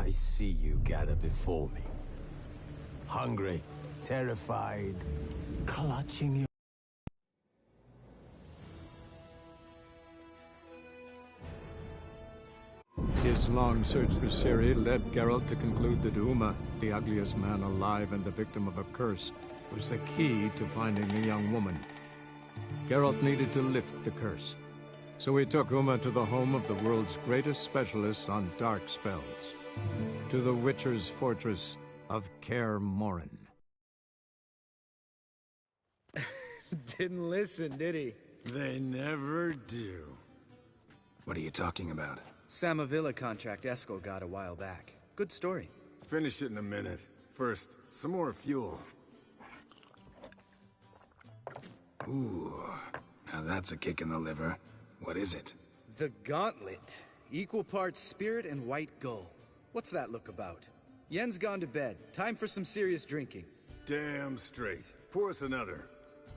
I see you gather before me. Hungry, terrified, clutching your... His long search for Ciri led Geralt to conclude that Uma, the ugliest man alive and the victim of a curse, was the key to finding the young woman. Geralt needed to lift the curse, so he took Uma to the home of the world's greatest specialist on dark spells, to the Witcher's fortress of Kaer Morhen. Didn't listen, did he? They never do. What are you talking about? Samavilla contract Eskel got a while back. Good story. Finish it in a minute. First, some more fuel. Ooh, now that's a kick in the liver. What is it? The Gauntlet. Equal parts spirit and white gull. What's that look about? Yen's gone to bed. Time for some serious drinking. Damn straight. Pour us another.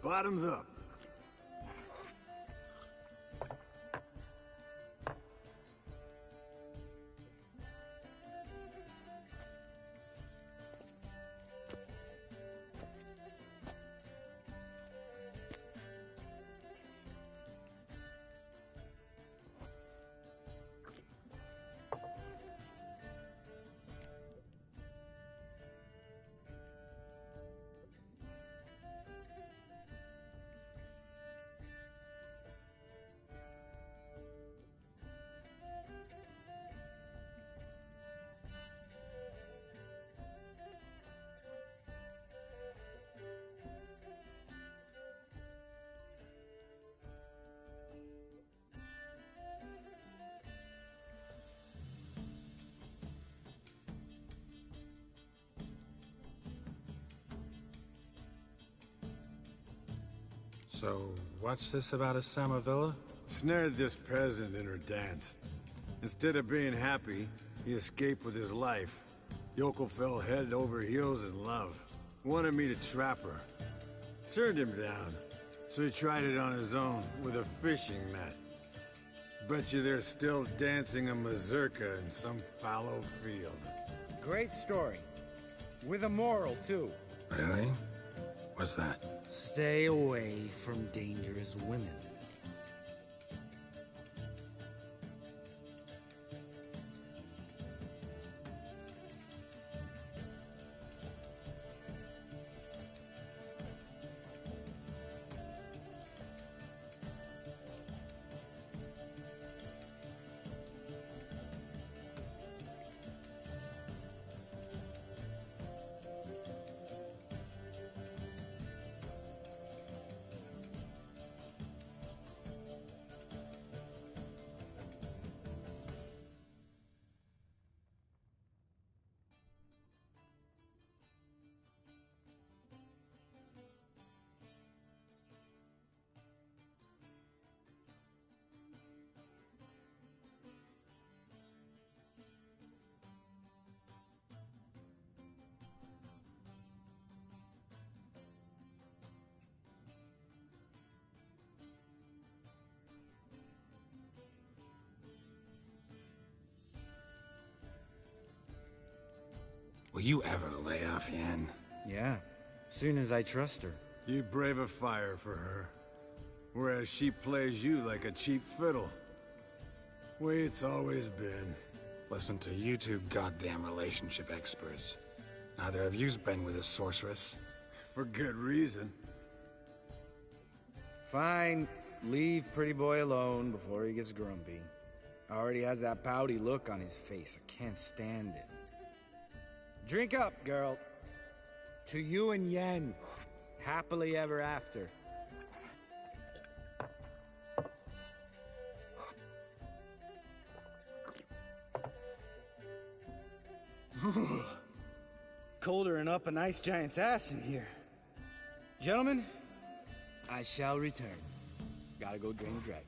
Bottoms up. So, what's this about a Samavilla? Snared this peasant in her dance. Instead of being happy, he escaped with his life. Yokel fell head over heels in love. Wanted me to trap her. Turned him down. So he tried it on his own, with a fishing net. Bet you they're still dancing a mazurka in some fallow field. Great story. With a moral, too. Really? What's that? Stay away from dangerous women. Will you ever lay off, Yen? Yeah, soon as I trust her. You brave a fire for her, whereas she plays you like a cheap fiddle. Way it's always been. Listen to you two goddamn relationship experts. Neither of you's been with a sorceress. For good reason. Fine. Leave pretty boy alone before he gets grumpy. Already has that pouty look on his face. I can't stand it. Drink up, girl. To you and Yen. Happily ever after. Colder and up a nice giant's ass in here. Gentlemen, I shall return. Gotta go drain the dragon.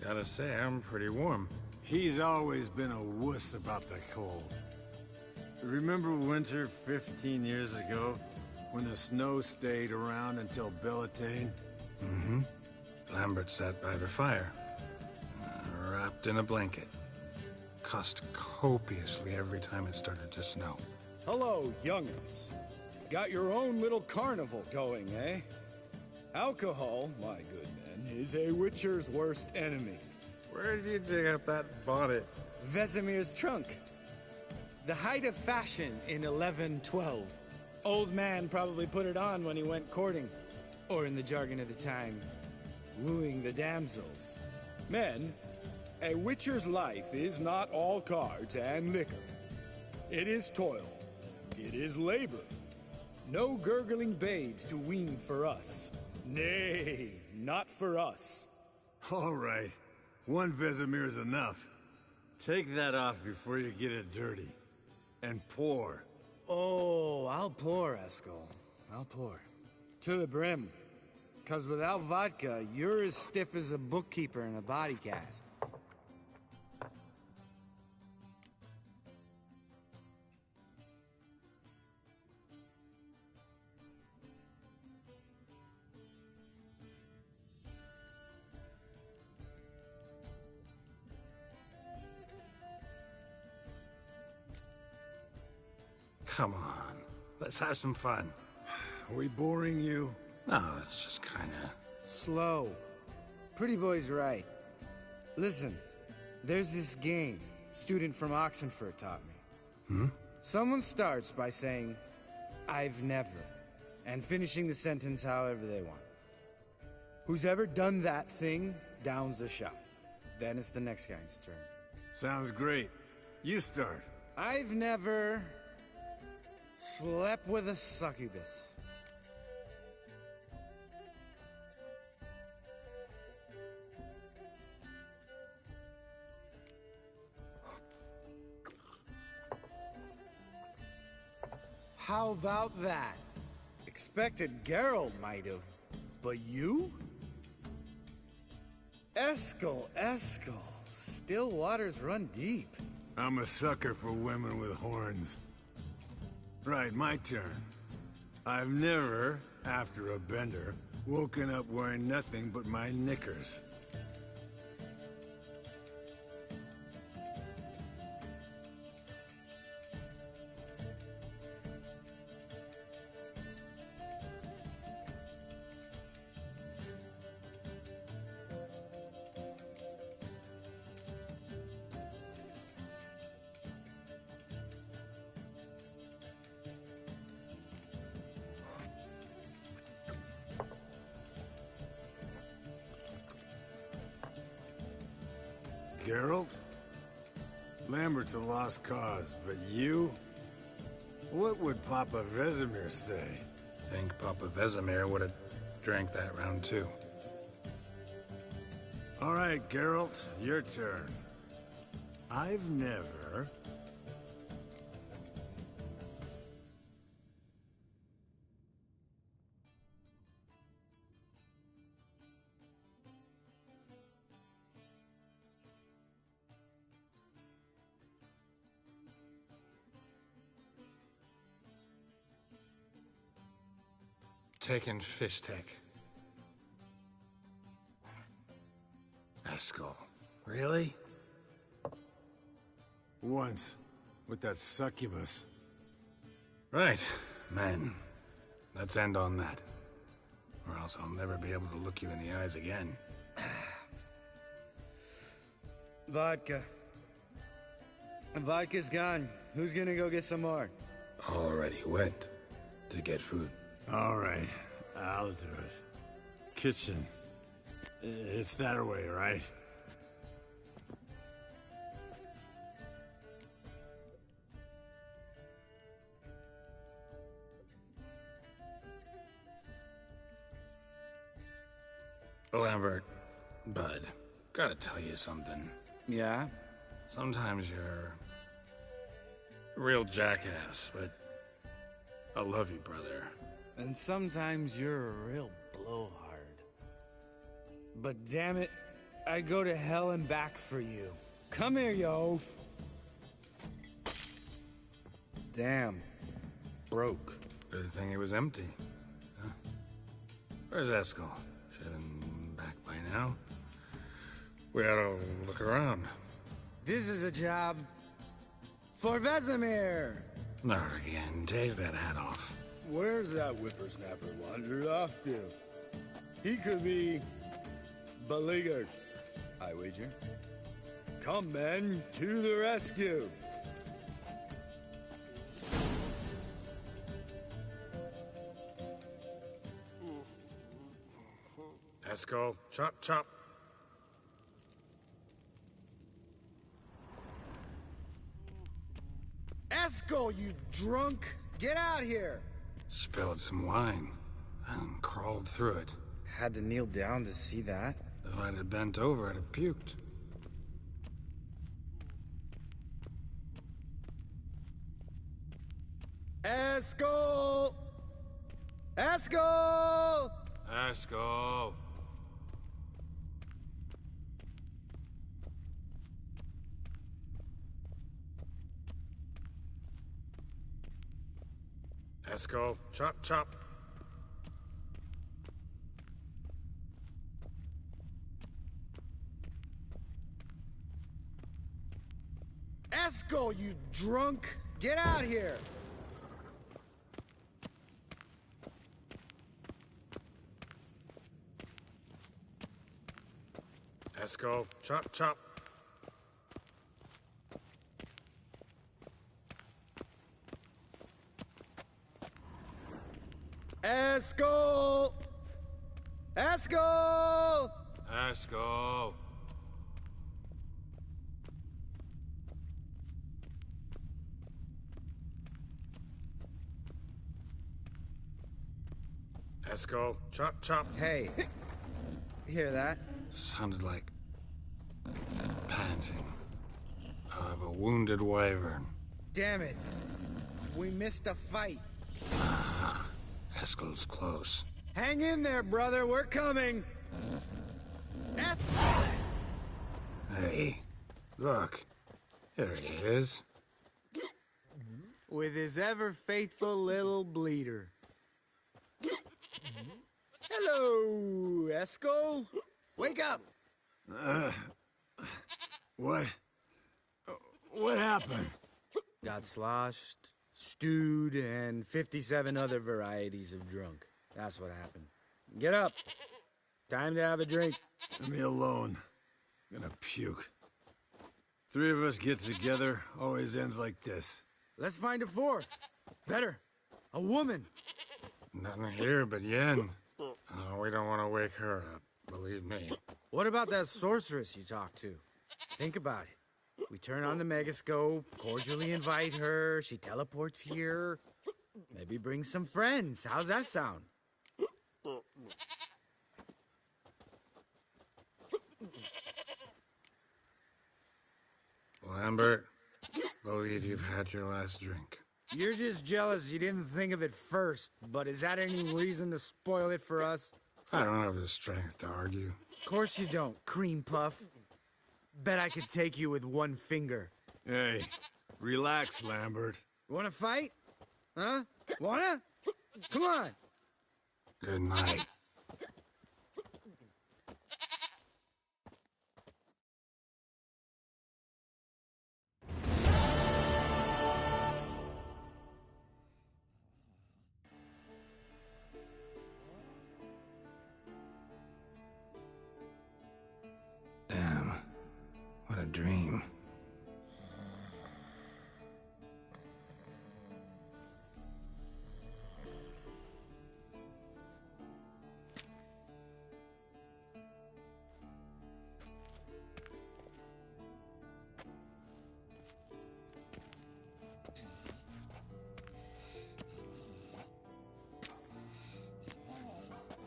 Gotta say, I'm pretty warm. He's always been a wuss about the cold. Remember winter 15 years ago? When the snow stayed around until Bellatane? Mm-hmm. Lambert sat by the fire, wrapped in a blanket. Cussed copiously every time it started to snow. Hello, young'uns. Got your own little carnival going, eh? Alcohol, my good men, is a witcher's worst enemy. Where did you dig up that bonnet? Vesemir's trunk. The height of fashion in 1112. Old man probably put it on when he went courting. Or in the jargon of the time, wooing the damsels. Men, a witcher's life is not all cards and liquor. It is toil. It is labor. No gurgling babes to wean for us. Nay, not for us. All right. One Vesemir's enough. Take that off before you get it dirty. And pour. Oh, I'll pour, Eskel. I'll pour. To the brim. 'Cause without vodka, you're as stiff as a bookkeeper in a body cast. Come on, let's have some fun. Are we boring you? No, it's just kinda... Slow. Pretty boy's right. Listen, there's this game student from Oxenford taught me. Someone starts by saying, I've never, and finishing the sentence however they want. Who's ever done that thing downs a shot. Then it's the next guy's turn. Sounds great. You start. I've never slept with a succubus. How about that? Expected Geralt might have, but you? Eskel, still waters run deep. I'm a sucker for women with horns. Right, my turn. I've never, after a bender, woken up wearing nothing but my knickers. Geralt? Lambert's a lost cause, but you? What would Papa Vesemir say? Think Papa Vesemir would have drank that round too. All right, Geralt, your turn. I've never... Taken Fistek. Eskel. Really? Once, with that succubus. Right, men. Let's end on that. Or else I'll never be able to look you in the eyes again. Vodka. Vodka's gone. Who's gonna go get some more? Already went to get food. All right, I'll do it. Kitchen. It's that way, right? Lambert, bud, gotta tell you something. Yeah? Sometimes you're a real jackass, but I love you, brother. And sometimes you're a real blowhard. But damn it, I'd go to hell and back for you. Come here, you oaf. Damn. Broke. Good thing it was empty. Huh? Where's Eskel? Should have been back by now. We ought to look around. This is a job for Vesemir. Not again. Take that hat off. Where's that whippersnapper wandered off to? He could be beleaguered, I wager. Come, men, to the rescue. Eskel, chop, chop. Eskel, you drunk! Get out here! Spilled some wine and crawled through it. Had to kneel down to see that. If I'd have bent over, I'd have puked. Eskel! Eskel! Eskel! Eskel, chop, chop. Eskel, you drunk! Get out here! Eskel, chop, chop. Eskel! Eskel! Eskel. Eskel, chop, chop. Hey, hear that? Sounded like panting of a wounded wyvern. Damn it. We missed a fight. Eskel's close. Hang in there, brother. We're coming. Hey, look. There he is. With his ever-faithful little bleeder. Hello, Eskel. Wake up. What? What happened? Got sloshed, stewed, and 57 other varieties of drunk. That's what happened. Get up. Time to have a drink. Leave me alone. I'm gonna puke. Three of us get together, always ends like this. Let's find a fourth. Better. A woman. Nothing here but Yen. Oh, we don't want to wake her up, believe me. What about that sorceress you talked to? Think about it. We turn on the megascope, cordially invite her, she teleports here. Maybe bring some friends. How's that sound? Lambert, believe you've had your last drink. You're just jealous you didn't think of it first, but is that any reason to spoil it for us? I don't have the strength to argue. Of course you don't, cream puff. Bet I could take you with one finger. Hey, relax, Lambert. You wanna fight? Huh? Wanna? Come on. Good night. Damn. What a dream.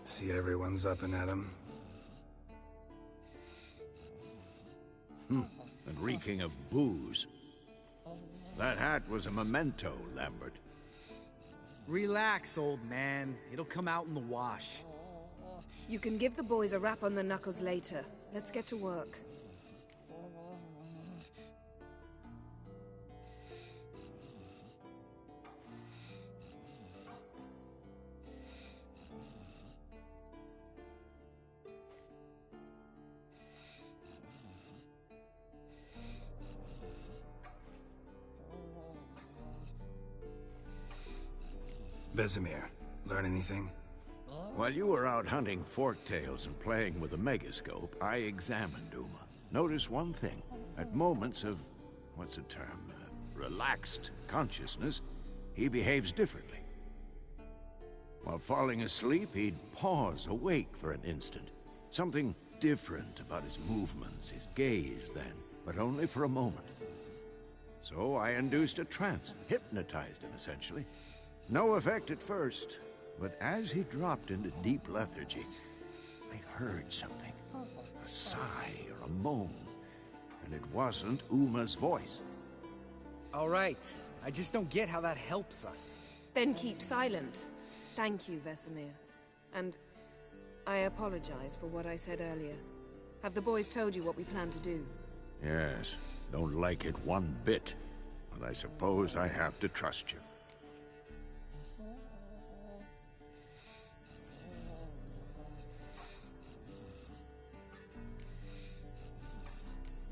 See everyone's up and at 'em. And reeking of booze. That hat was a memento, Lambert. Relax, old man. It'll come out in the wash. You can give the boys a rap on the knuckles later. Let's get to work. Vesemir, learn anything? While you were out hunting forktails and playing with the megascope, I examined Uma. Notice one thing. At moments of, what's the term, relaxed consciousness, he behaves differently. While falling asleep, he'd pause, awake for an instant. Something different about his movements, his gaze then, but only for a moment. So I induced a trance, hypnotized him essentially. No effect at first, but as he dropped into deep lethargy, I heard something. A sigh or a moan, and it wasn't Uma's voice. All right. I just don't get how that helps us. Then keep silent. Thank you, Vesemir. And I apologize for what I said earlier. Have the boys told you what we plan to do? Yes, don't like it one bit, but I suppose I have to trust you.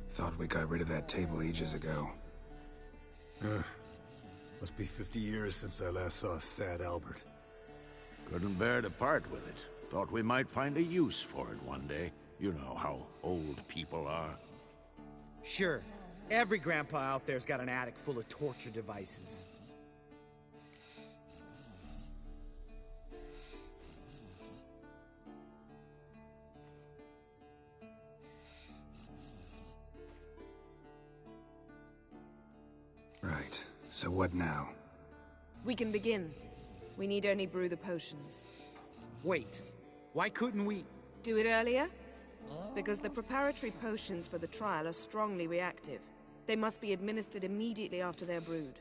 Thought we got rid of that table ages ago. Must be 50 years since I last saw sad Albert. Couldn't bear to part with it. Thought we might find a use for it one day. You know how old people are. Sure. Every grandpa out there's got an attic full of torture devices. Right. So what now? We can begin. We need only brew the potions. Wait. Why couldn't we... Do it earlier? Because the preparatory potions for the trial are strongly reactive. They must be administered immediately after they're brewed.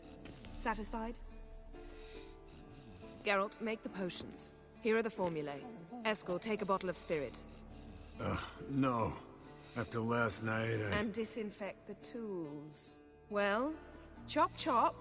Satisfied? Geralt, make the potions. Here are the formulae. Eskel, take a bottle of spirit. No. After last night, And disinfect the tools. Well, chop chop.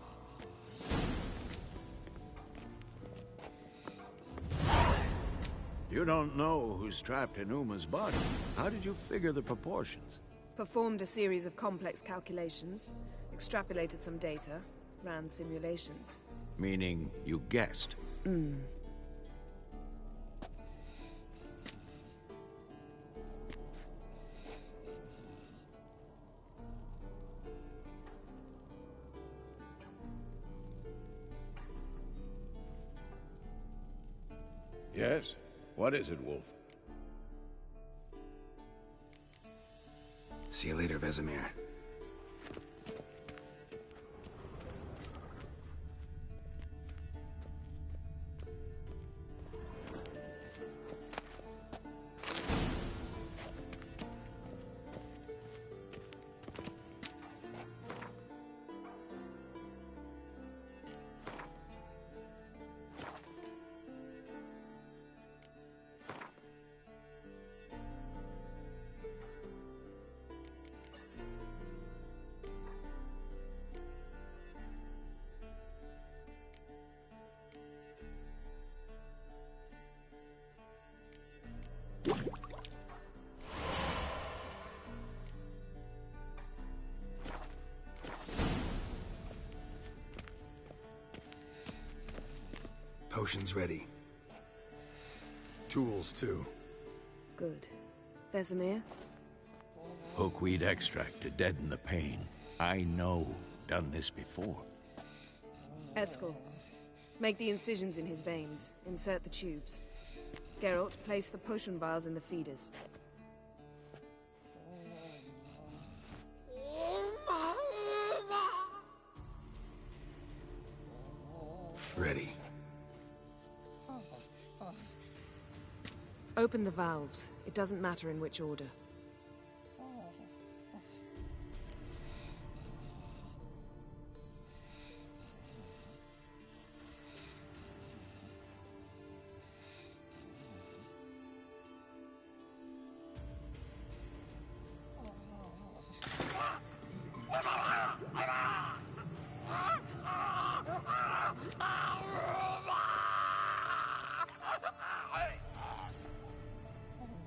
You don't know who's trapped in Uma's body. How did you figure the proportions? Performed a series of complex calculations, extrapolated some data, ran simulations. Meaning you guessed. Yes? What is it, Wolf? See you later, Vesemir. Potions ready. tools too. Good. Vesemir? Hookweed extract to deaden the pain. I know. Done this before. Eskel, make the incisions in his veins. Insert the tubes. Geralt, place the potion vials in the feeders. Ready. Open the valves. It doesn't matter in which order.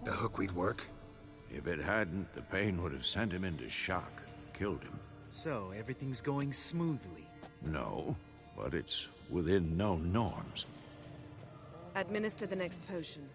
The hookweed work? If it hadn't, the pain would have sent him into shock, killed him. So, everything's going smoothly. No, but it's within known norms. Administer the next potion.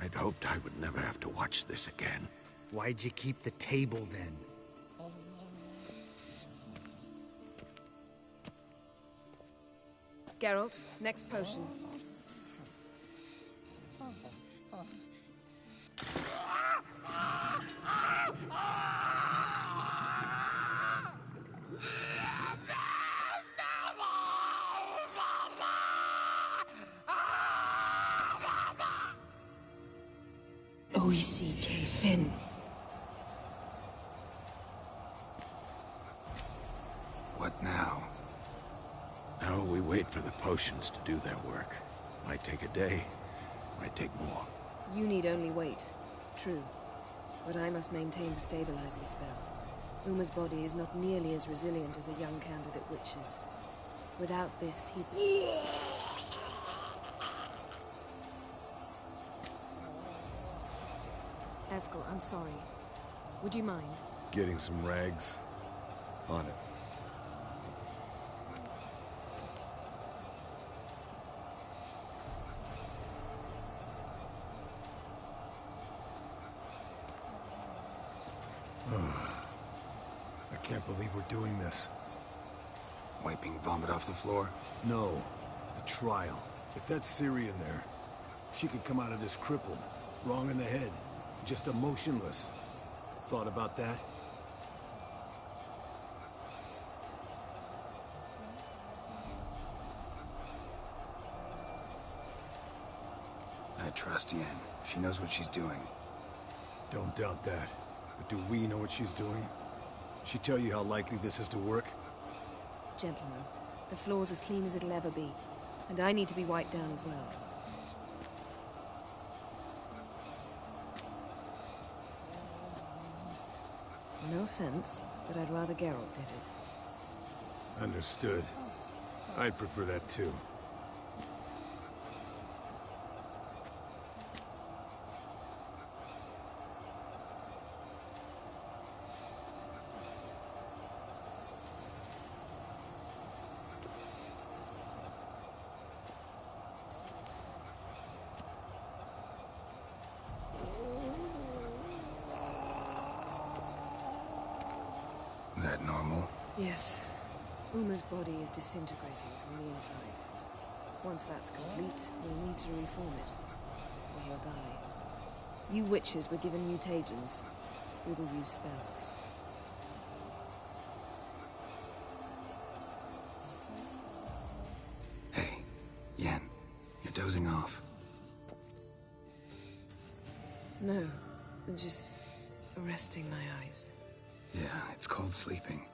I'd hoped I would never have to watch this again. Why'd you keep the table then? Geralt, next potion. O-E-C-K Finn. What now? Now we wait for the potions to do their work. Might take a day, might take more. You need only wait. True. But I must maintain the stabilizing spell. Uma's body is not nearly as resilient as a young candidate witch's. Without this, he... Eskel, I'm sorry. Would you mind? Getting some rags. On it. I can't believe we're doing this. Wiping vomit off the floor? No. The trial. If that's Ciri in there, she could come out of this crippled, wrong in the head, just emotionless. Thought about that? I trust Yen. She knows what she's doing. Don't doubt that. But do we know what she's doing? She tell you how likely this is to work? Gentlemen, the floor's as clean as it'll ever be. And I need to be wiped down as well. No offense, but I'd rather Geralt did it. Understood. I'd prefer that too. That normal? Yes. Uma's body is disintegrating from the inside. Once that's complete, we'll need to reform it, or he'll die. You witches were given mutagens. We will use spells. Hey, Yen, you're dozing off. No, just resting my eyes. Yeah, it's called sleeping.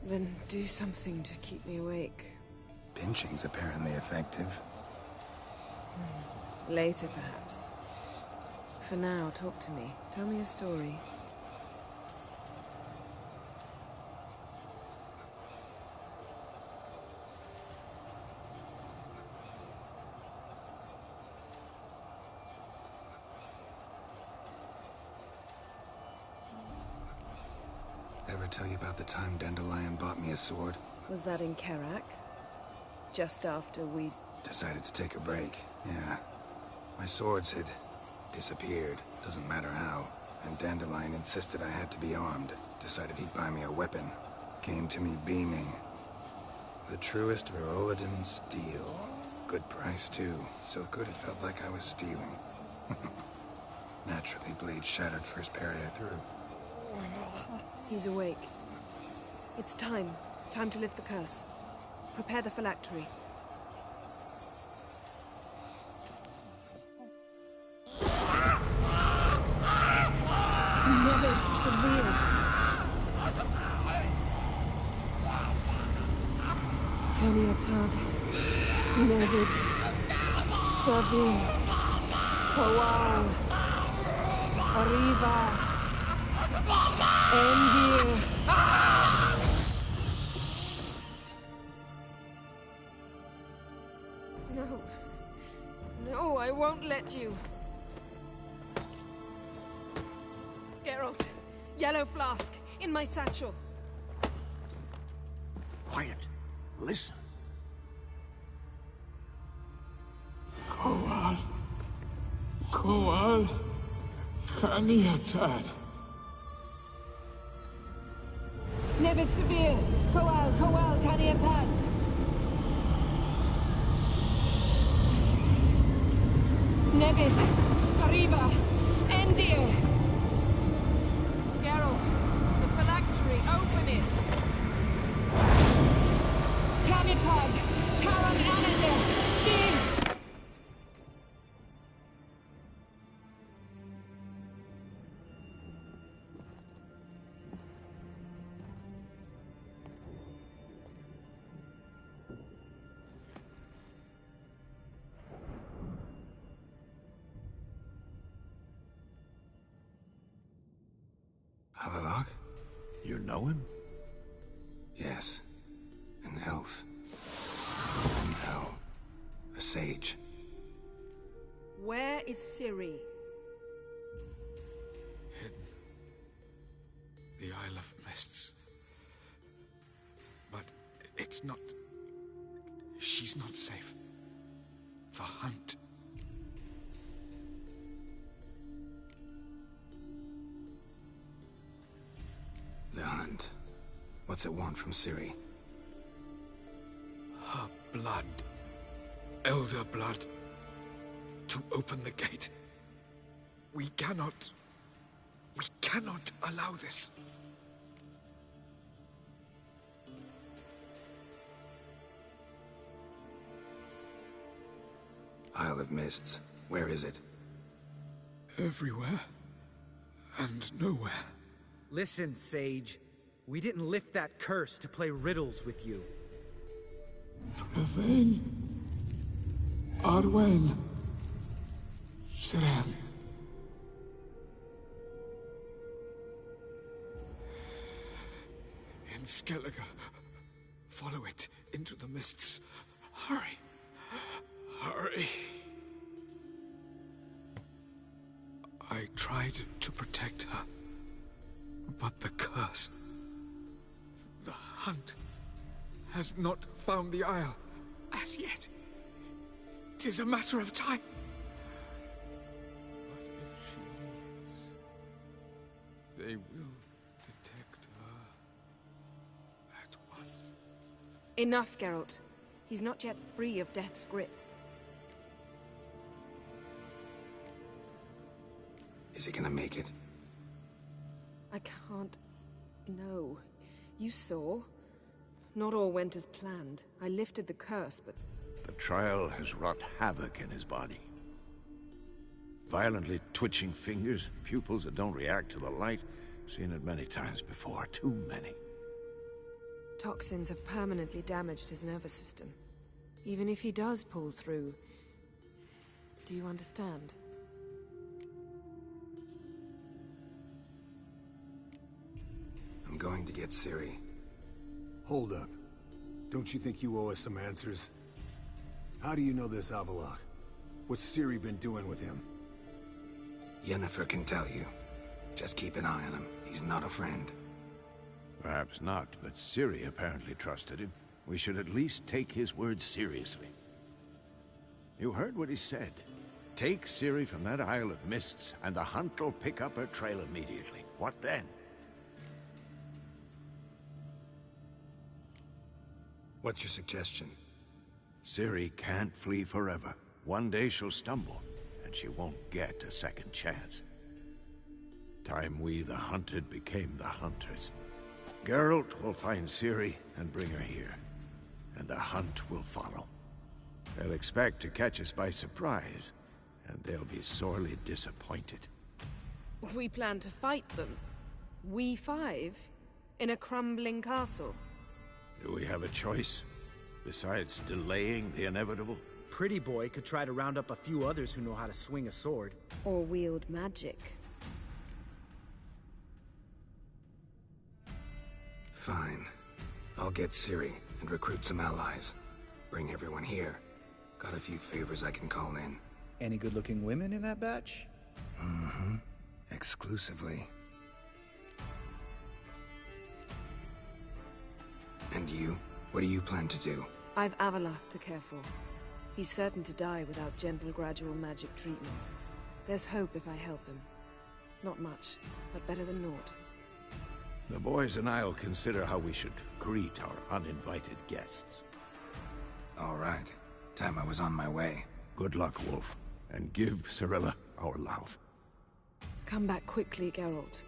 Then do something to keep me awake. Pinching's apparently effective. Later, perhaps. For now, talk to me. Tell me a story. Ever tell you about the time Dandelion bought me a sword? Was that in Karak? Just after we... Decided to take a break, yeah. My swords had disappeared, doesn't matter how. And Dandelion insisted I had to be armed. Decided he'd buy me a weapon. Came to me beaming. The truest Verolidan steel. Good price too, so good it felt like I was stealing. Naturally, blade shattered first parry I threw. He's awake. It's time. Time to lift the curse. Prepare the phylactery. Never severe. Kaniatad. Nevid. Savin. Kawal. Arriva. Endir. No. No, I won't let you. Geralt, yellow flask, in my satchel. Quiet. Listen. Koal, Kaniatad. Nevis Severe, Koal, Kaniatad. Nevis, Arriba, Endir. Geralt, the phylactery, open it. Kaniatad, Taran Anadir, Din. Havelock? You know him? Yes. An elf. And now, a sage. Where is Ciri? Hidden. The Isle of Mists. But it's not... She's not safe. The hunt. The hunt. What's it want from Ciri? Her blood. Elder blood. To open the gate. We cannot allow this. Isle of Mists. Where is it? Everywhere. And nowhere. Listen, Sage. We didn't lift that curse to play riddles with you. Yvain. Arwen. Siren. In Skellige. Follow it into the mists. Hurry. Hurry. I tried to protect her. But the curse... The hunt has not found the Isle as yet. 'Tis a matter of time. But if she leaves, they will detect her at once. Enough, Geralt. He's not yet free of death's grip. Is he gonna make it? I can't... No. You saw. Not all went as planned. I lifted the curse, but... The trial has wrought havoc in his body. Violently twitching fingers, pupils that don't react to the light. Seen it many times before, too many. Toxins have permanently damaged his nervous system. Even if he does pull through... Do you understand? I'm going to get Ciri. Hold up. Don't you think you owe us some answers? How do you know this Avallac'h? What's Ciri been doing with him? Yennefer can tell you. Just keep an eye on him. He's not a friend. Perhaps not, but Ciri apparently trusted him. We should at least take his words seriously. You heard what he said. Take Ciri from that Isle of Mists, and the hunt will pick up her trail immediately. What then? What's your suggestion? Ciri can't flee forever. One day she'll stumble, and she won't get a second chance. Time we, the hunted, became the hunters. Geralt will find Ciri and bring her here, and the hunt will follow. They'll expect to catch us by surprise, and they'll be sorely disappointed. We plan to fight them. We five? In a crumbling castle? Do we have a choice? Besides delaying the inevitable? Pretty Boy could try to round up a few others who know how to swing a sword. Or wield magic. Fine. I'll get Ciri and recruit some allies. Bring everyone here. Got a few favors I can call in. Any good-looking women in that batch? Mm-hmm. Exclusively. And you? What do you plan to do? I've Avalach to care for. He's certain to die without gentle, gradual magic treatment. There's hope if I help him. Not much, but better than naught. The boys and I'll consider how we should greet our uninvited guests. All right. Time I was on my way. Good luck, Wolf. And give Cirilla our love. Come back quickly, Geralt.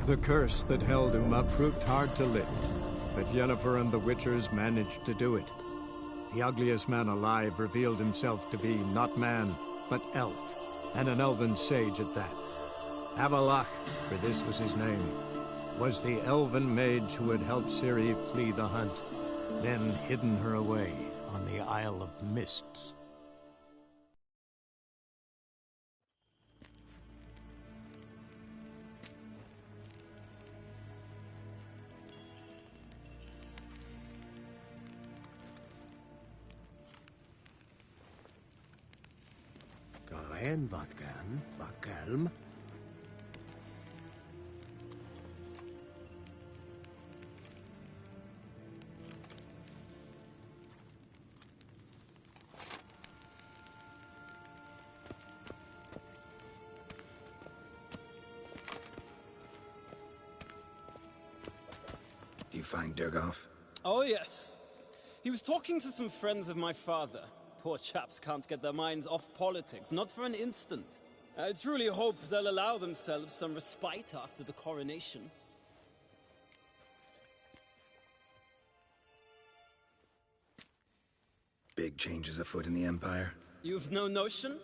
The curse that held Uma proved hard to lift, but Yennefer and the Witchers managed to do it. The ugliest man alive revealed himself to be not man, but elf, and an elven sage at that. Avalach, for this was his name, was the elven mage who had helped Ciri flee the hunt, then hidden her away on the Isle of Mists. En wat kan, wat kalm. Do you find Durgoff? Oh, yes. He was talking to some friends of my father. Poor chaps can't get their minds off politics, not for an instant. I truly hope they'll allow themselves some respite after the coronation. Big changes afoot in the Empire? You've no notion?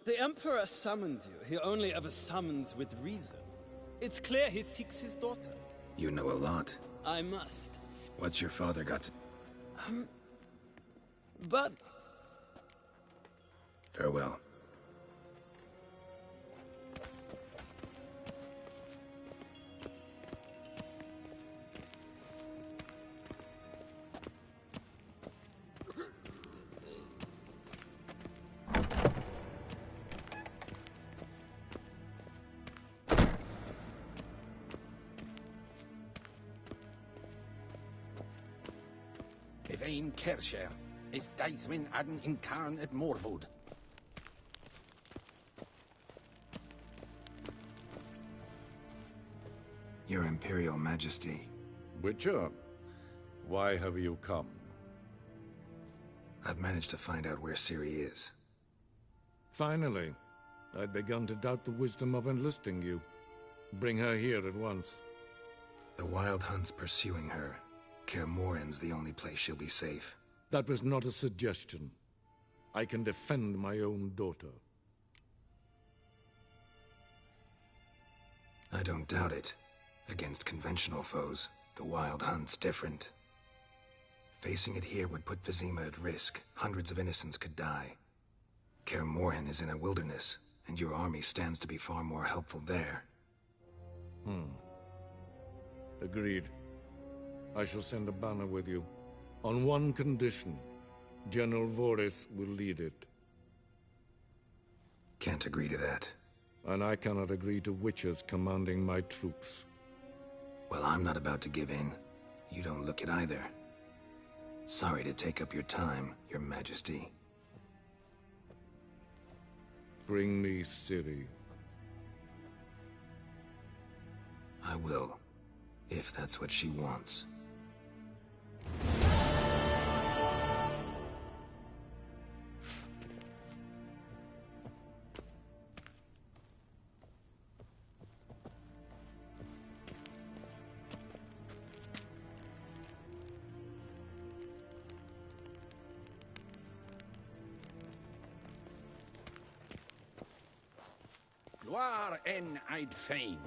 The Emperor summoned you. He only ever summons with reason. It's clear he seeks his daughter. You know a lot. I must. What's your father got to... But... Farewell. Evain Kersher is Daithwin Adden in Karn at Morwood. Your Imperial Majesty. Witcher, why have you come? I've managed to find out where Ciri is. Finally. I'd begun to doubt the wisdom of enlisting you. Bring her here at once. The Wild Hunt's pursuing her. Kaer Morhen's the only place she'll be safe. That was not a suggestion. I can defend my own daughter. I don't doubt it. Against conventional foes, the Wild Hunt's different. Facing it here would put Vizima at risk. Hundreds of innocents could die. Kaer Morhen is in a wilderness, and your army stands to be far more helpful there. Agreed. I shall send a banner with you. On one condition. General Voris will lead it. Can't agree to that. And I cannot agree to witches commanding my troops. Well, I'm not about to give in. You don't look it either. Sorry to take up your time, Your Majesty. Bring me Ciri. I will, if that's what she wants. Gloire en Eid Fein.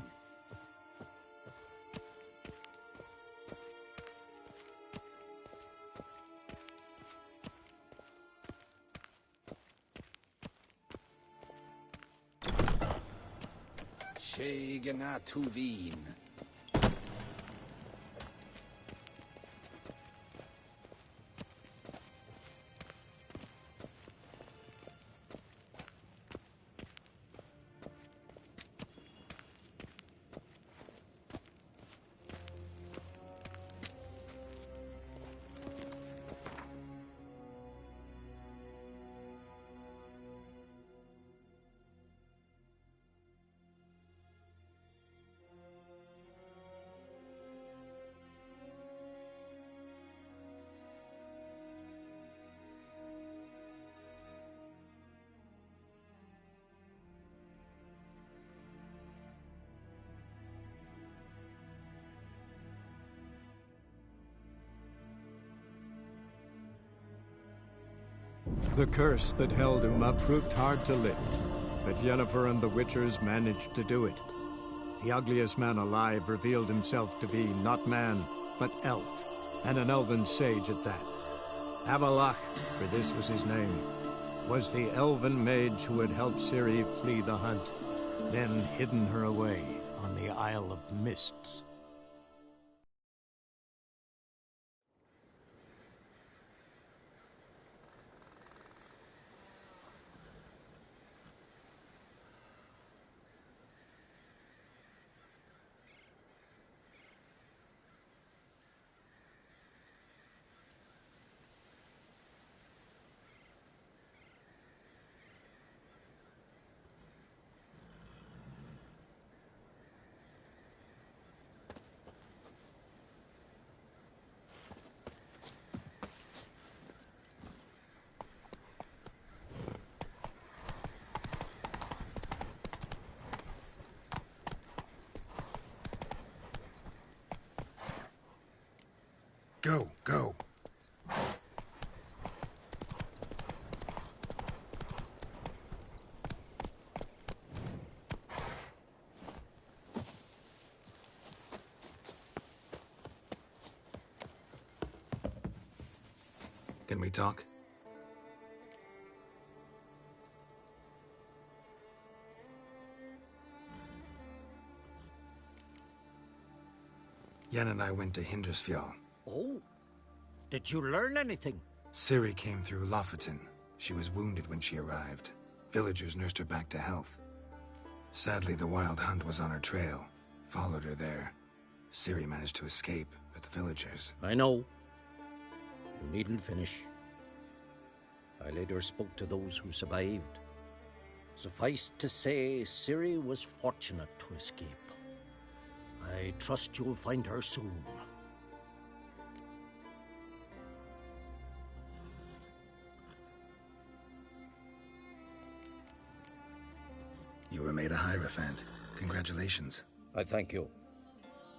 Shegana Tuvin. The curse that held Uma proved hard to lift, but Yennefer and the Witchers managed to do it. The ugliest man alive revealed himself to be not man, but elf, and an elven sage at that. Avalach, for this was his name, was the elven mage who had helped Ciri flee the hunt, then hidden her away on the Isle of Mists. Go, go. Can we talk? Yen and I went to Hindersfjall. Oh, did you learn anything? Ciri came through Lofoten. She was wounded when she arrived. Villagers nursed her back to health. Sadly, the Wild Hunt was on her trail. Followed her there. Ciri managed to escape, but the villagers... I know. You needn't finish. I later spoke to those who survived. Suffice to say, Ciri was fortunate to escape. I trust you'll find her soon. You were made a Hierophant. Congratulations. I thank you.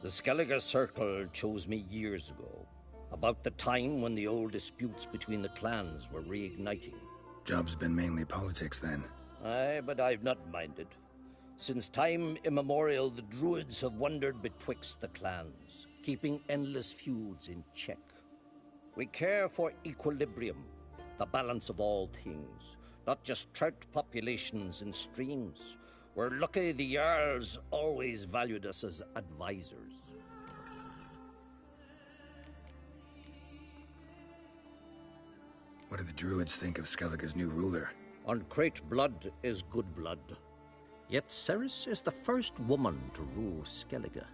The Skellige Circle chose me years ago, about the time when the old disputes between the clans were reigniting. Job's been mainly politics then. Aye, but I've not minded. Since time immemorial, the Druids have wandered betwixt the clans, keeping endless feuds in check. We care for equilibrium, the balance of all things, not just trout populations and streams. We're lucky the Jarls always valued us as advisors. What do the Druids think of Skellige's new ruler? Uncrate blood is good blood. Yet Ceres is the first woman to rule Skellige.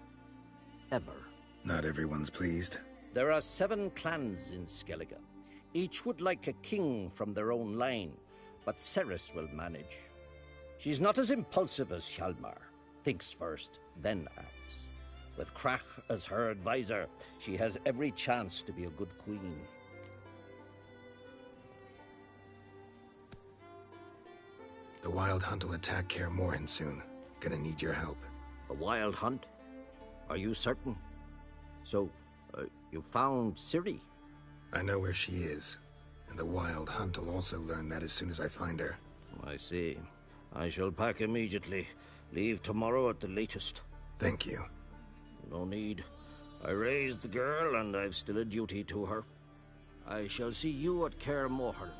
Ever. Not everyone's pleased. There are 7 clans in Skellige. Each would like a king from their own line, but Ceres will manage. She's not as impulsive as Hjalmar. Thinks first, then acts. With Krach as her advisor, she has every chance to be a good queen. The Wild Hunt will attack Kaer Morhen soon. Gonna need your help. The Wild Hunt? Are you certain? So, you found Ciri? I know where she is. And the Wild Hunt will also learn that as soon as I find her. I see. I shall pack immediately. Leave tomorrow at the latest. Thank you. No need. I raised the girl, and I've still a duty to her. I shall see you at Kaer Morhen.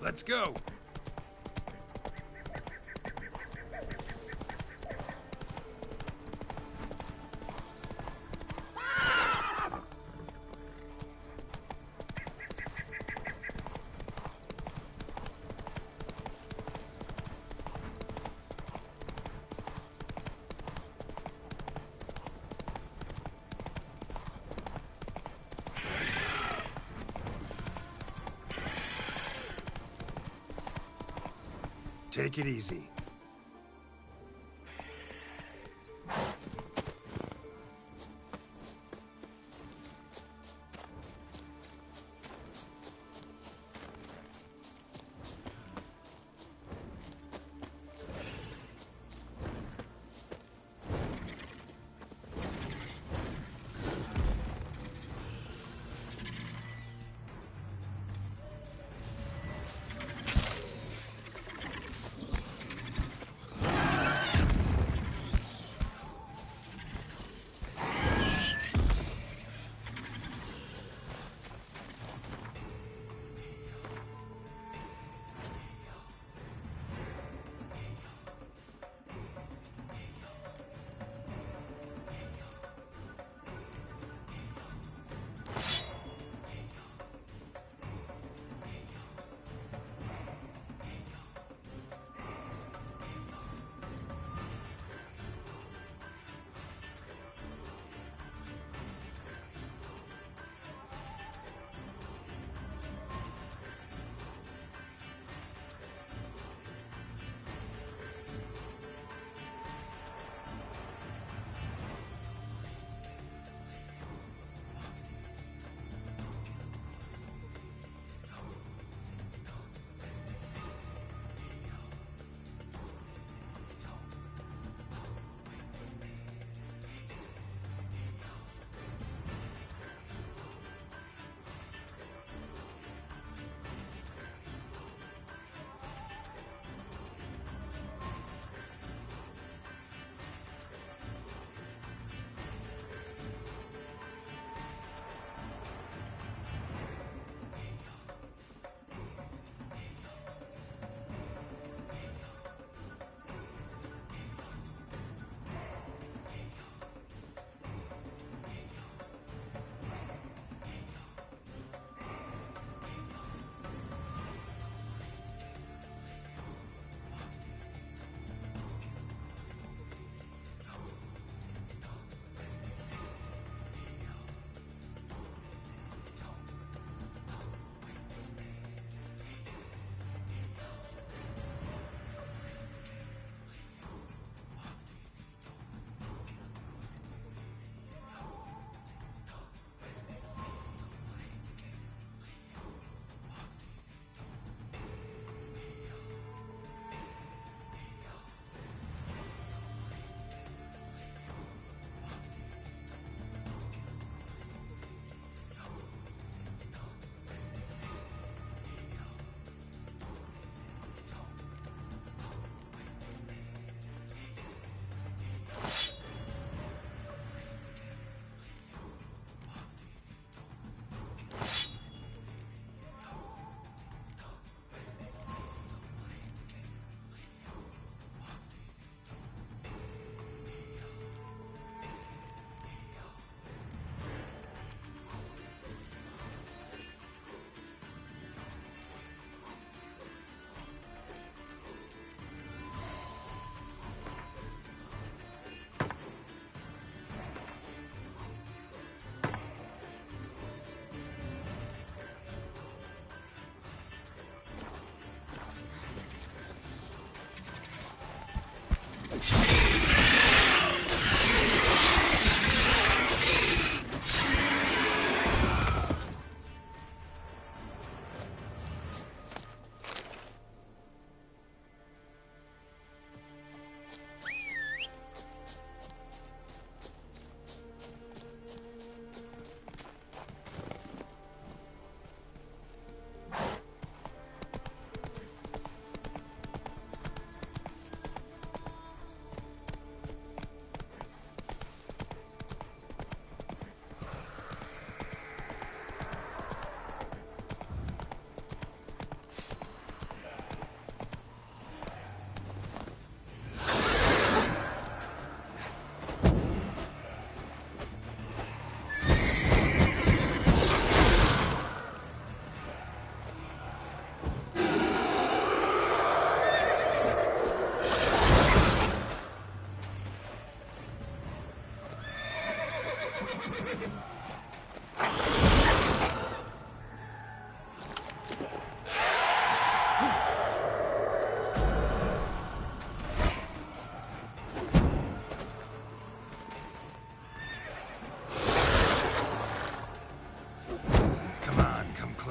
Let's go! Take it easy.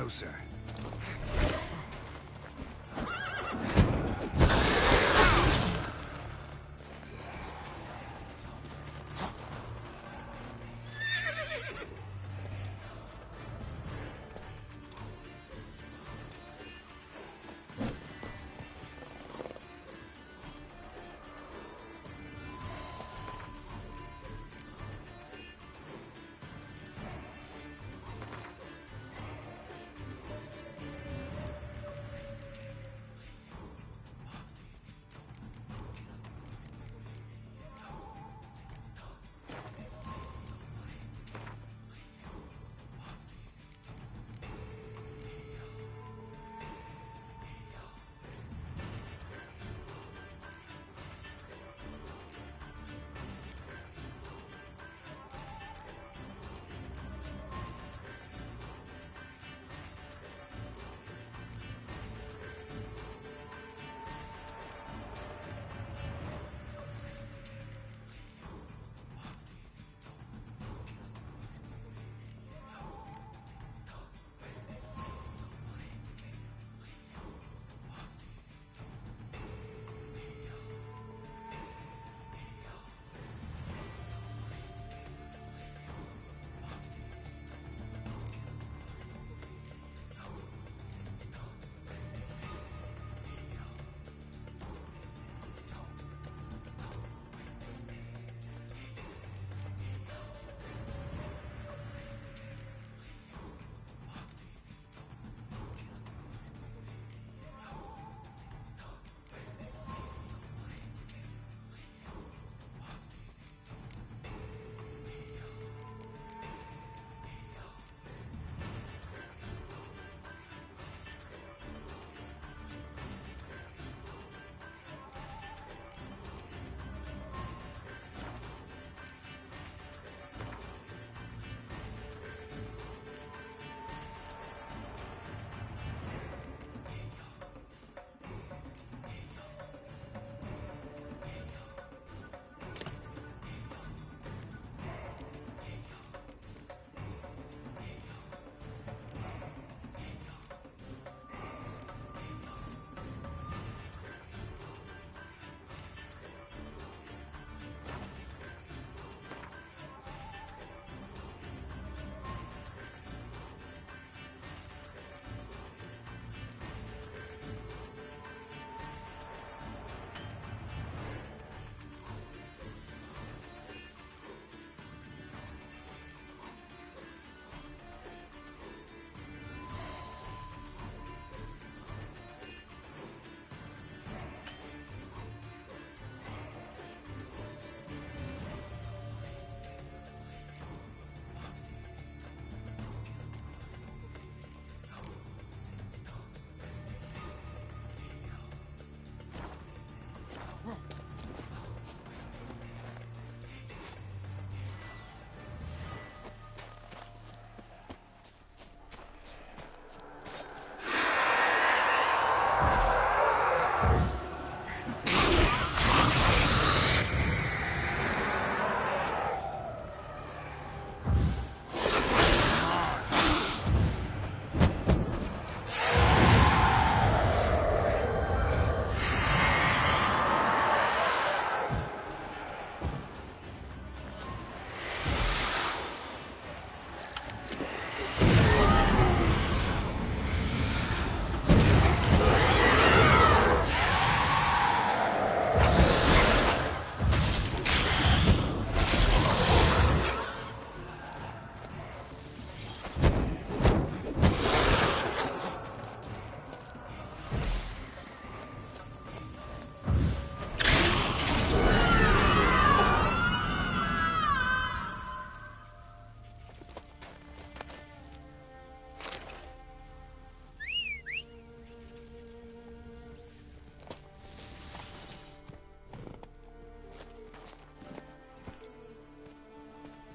closer.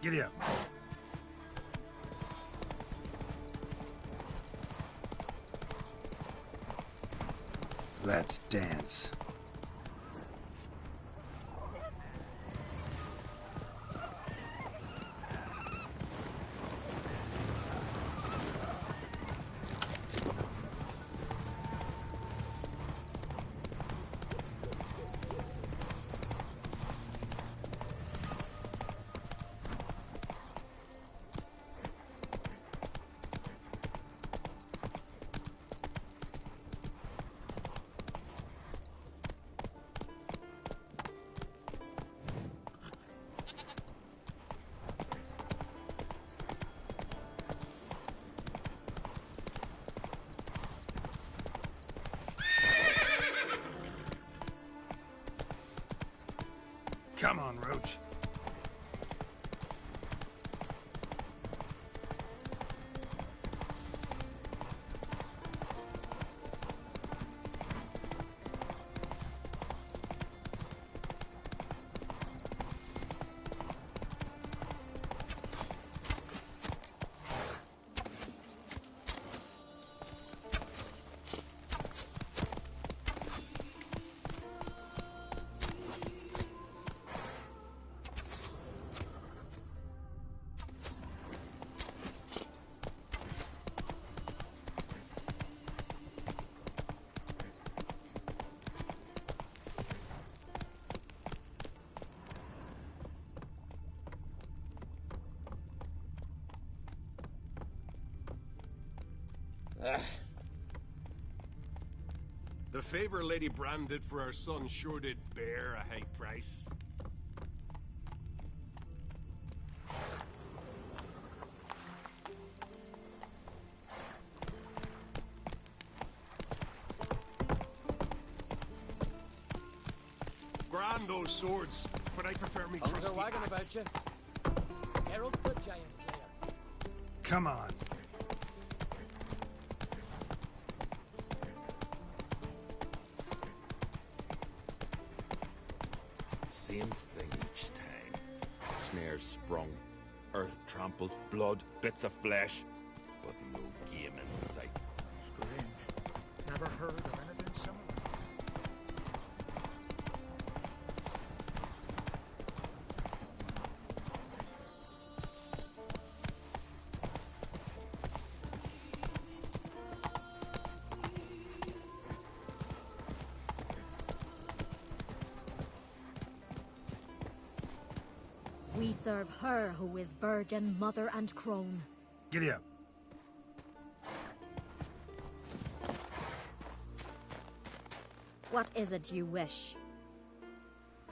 Giddy up. Let's dance. The favor Lady Brand did for our son sure did bear a high price. Grand those swords, but I prefer me Tongues trusty are wagging about axe. you. Geralt the Giant Slayer. Come on. Same thing each time. Snares sprung, earth trampled, blood, bits of flesh, but no game in sight. Strange. Never heard of anything similar. We serve her who is virgin, mother, and crone. Giddy up. What is it you wish?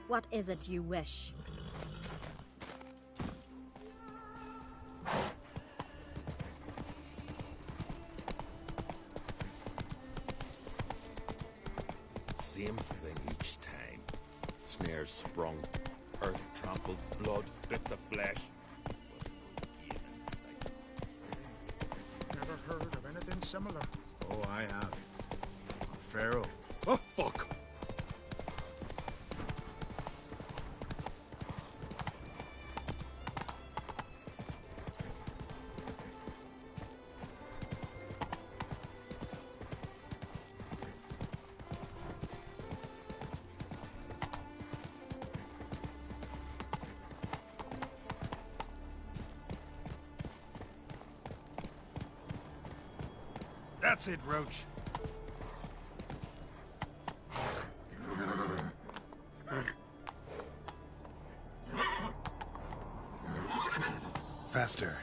What is it you wish? Same thing each time. Snares sprung, earth trampled, blood, bits of flesh, but no game in sight. Never heard of anything similar. Oh, I have. Pharaoh. Oh, fuck! That's it, Roach. Faster.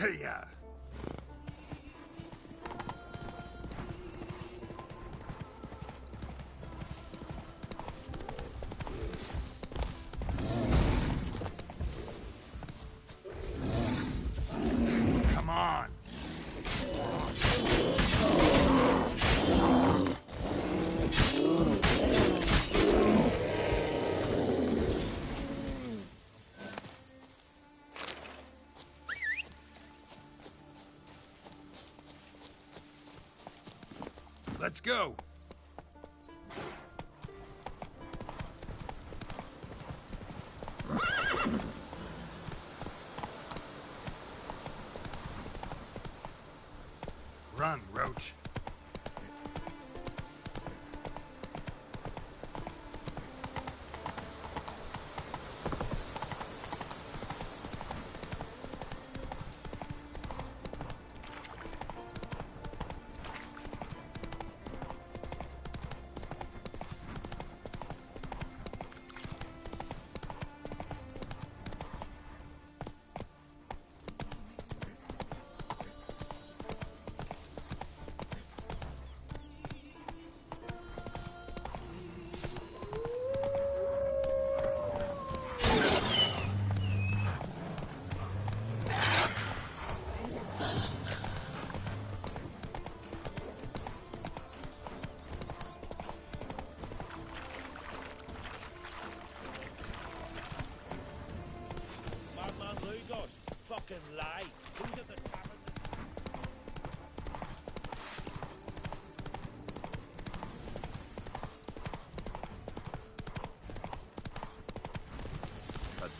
Hey-ya! Come on! Let's go! Run, Roach.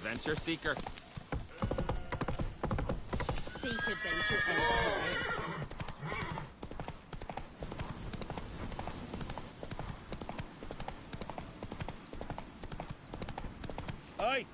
Adventure seeker. Seek adventure elsewhere. Aye.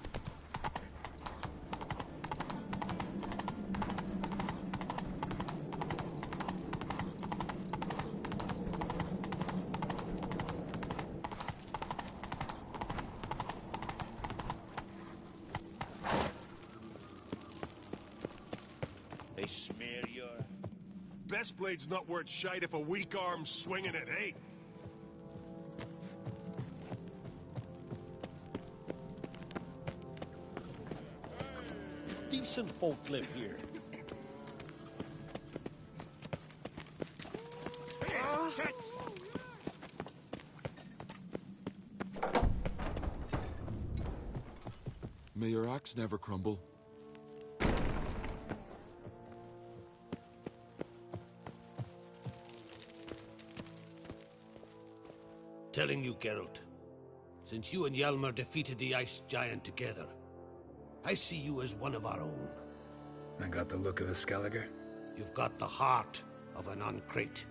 They smear your... Best blade's not worth shite if a weak arm's swinging it, hey? Decent folk live here. May your axe never crumble. Telling you, Geralt, since you and Hjalmar defeated the Ice Giant together, I see you as one of our own. I got the look of a Skelliger. You've got the heart of an Uncrate.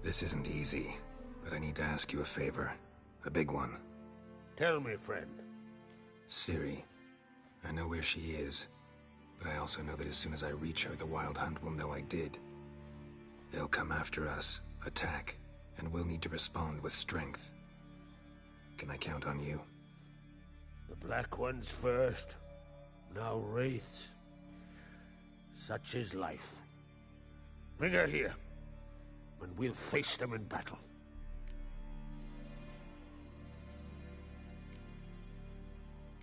This isn't easy, but I need to ask you a favor. A big one. Tell me, friend. Ciri. I know where she is, but I also know that as soon as I reach her, the Wild Hunt will know I did. They'll come after us, attack, and we'll need to respond with strength. Can I count on you? The Black Ones first, now Wraiths. Such is life. Bring her here, and we'll face them in battle.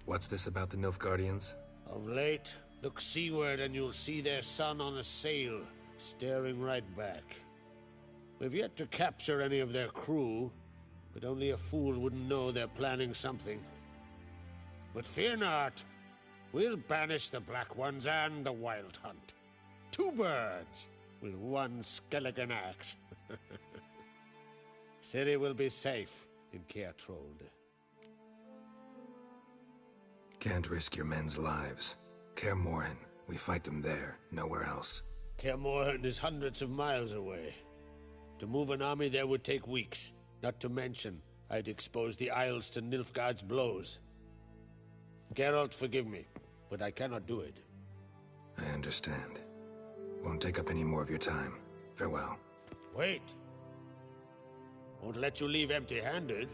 What's this about the Nilfgaardians? Of late, look seaward and you'll see their sun on a sail, staring right back. We've yet to capture any of their crew, but only a fool wouldn't know they're planning something. But fear not, we'll banish the Black Ones and the Wild Hunt. 2 birds with 1 skeleton axe. Ciri will be safe in Caer Trolde. Can't risk your men's lives. Kaer Morhen, we fight them there, nowhere else. Kaer Morhen is hundreds of miles away. To move an army there would take weeks, not to mention I'd expose the Isles to Nilfgaard's blows. Geralt, forgive me, but I cannot do it. I understand. Won't take up any more of your time. Farewell. Wait. Won't let you leave empty-handed.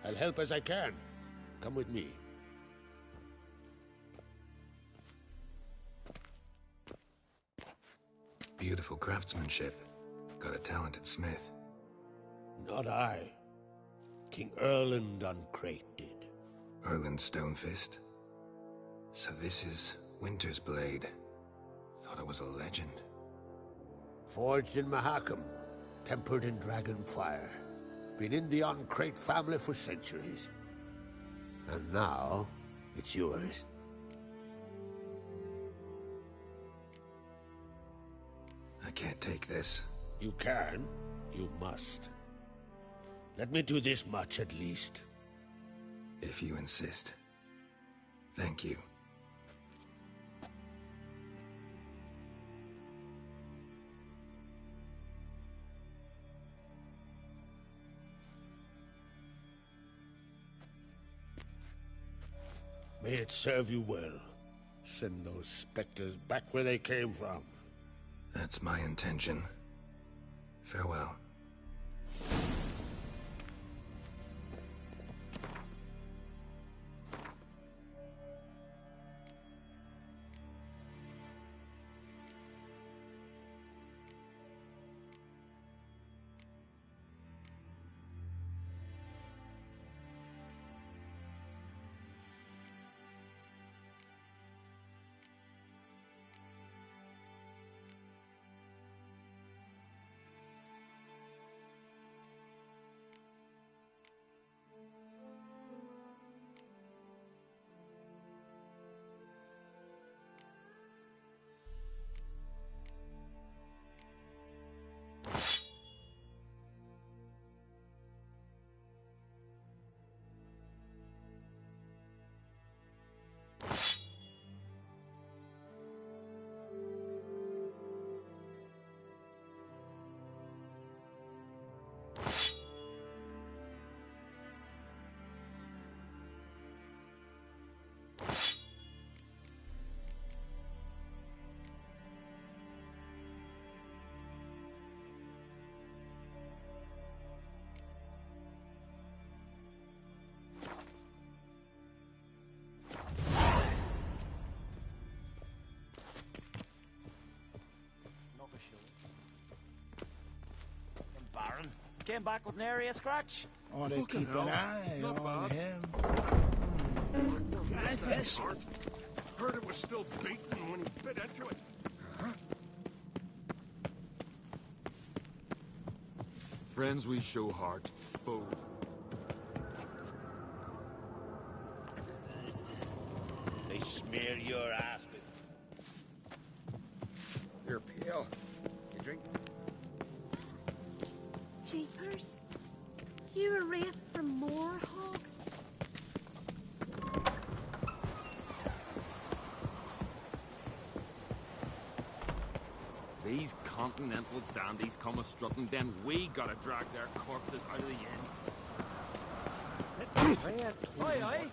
I'll help as I can. Come with me. Beautiful craftsmanship. Got a talented smith. Not I. King Erland Uncrate did. Erland Stonefist? So this is Winter's Blade. Thought it was a legend. Forged in Mahakam, tempered in dragon fire. Been in the Uncrate family for centuries. And now, it's yours. I can't take this. You can. You must. Let me do this much at least. If you insist. Thank you. May it serve you well. Send those specters back where they came from. That's my intention. Farewell. Came back with nary a scratch. Ought to keep an eye on him. That's this. Heard it was still beating when he bit into it. Friends we show heart, foe. They smear your ass with... You're pale. You drink? Jeepers. You a wraith from Moorhog? These continental dandies come a-strutting, then we gotta drag their corpses out of the inn. Aye, aye.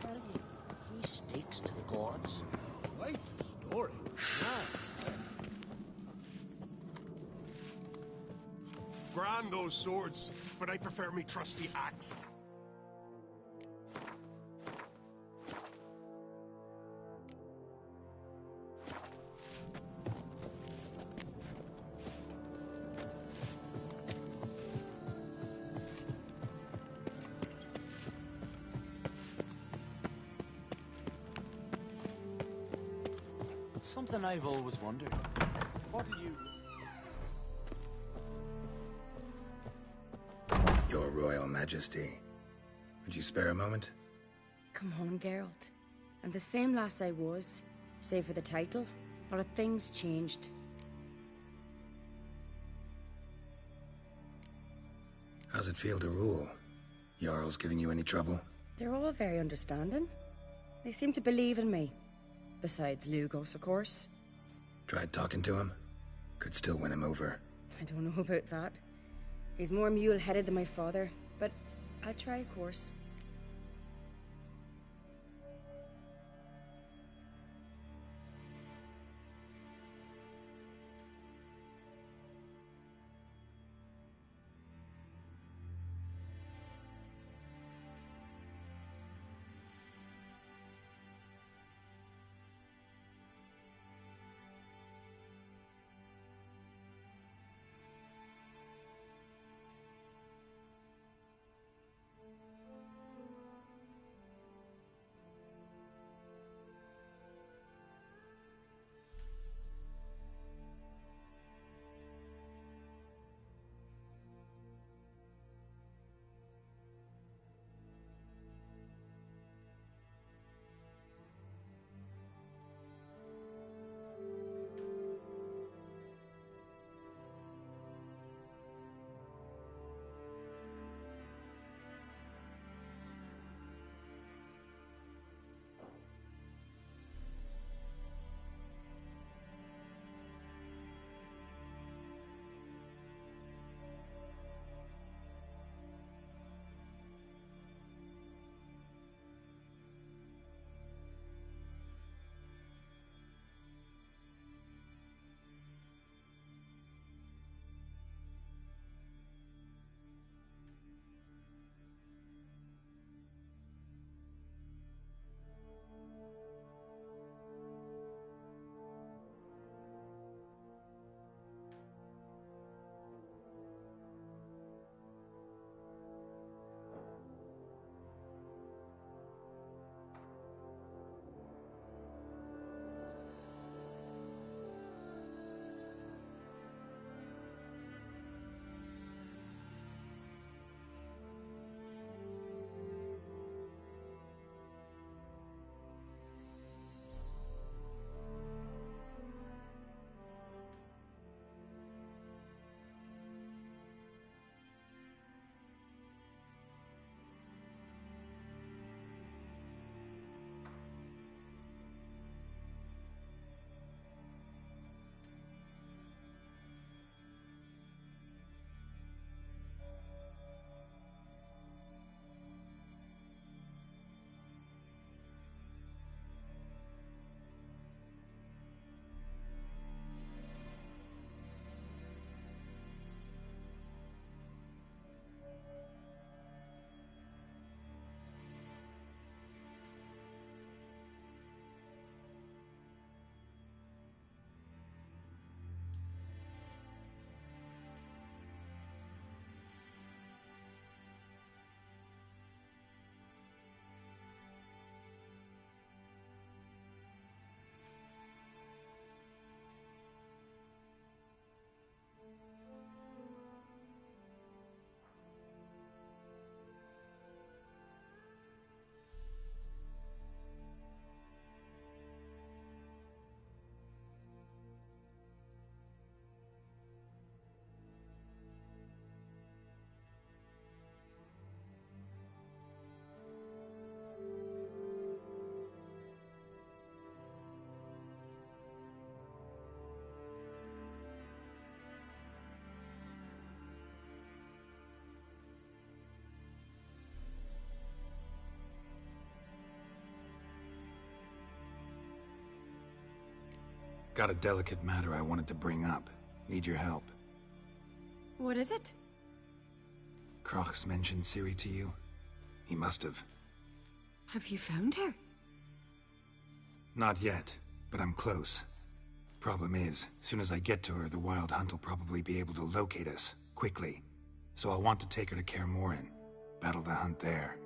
Tell you, he speaks to the gods. Quite the story. Grand those swords, but I prefer me trusty axe. Something I've always wondered. What do you... Your Royal Majesty, would you spare a moment? Come on, Geralt. I'm the same lass I was, save for the title. A lot of things changed. How's it feel to rule? Jarl's giving you any trouble? They're all very understanding. They seem to believe in me. Besides Lugos, of course. Tried talking to him? Could still win him over. I don't know about that. He's more mule-headed than my father, but I'll try, of course. Got a delicate matter I wanted to bring up. Need your help. What is it? Kroch's mentioned Ciri to you? He must have. Have you found her? Not yet, but I'm close. Problem is, soon as I get to her, the Wild Hunt will probably be able to locate us, quickly. So I'll want to take her to Kaer Morhen, battle the hunt there.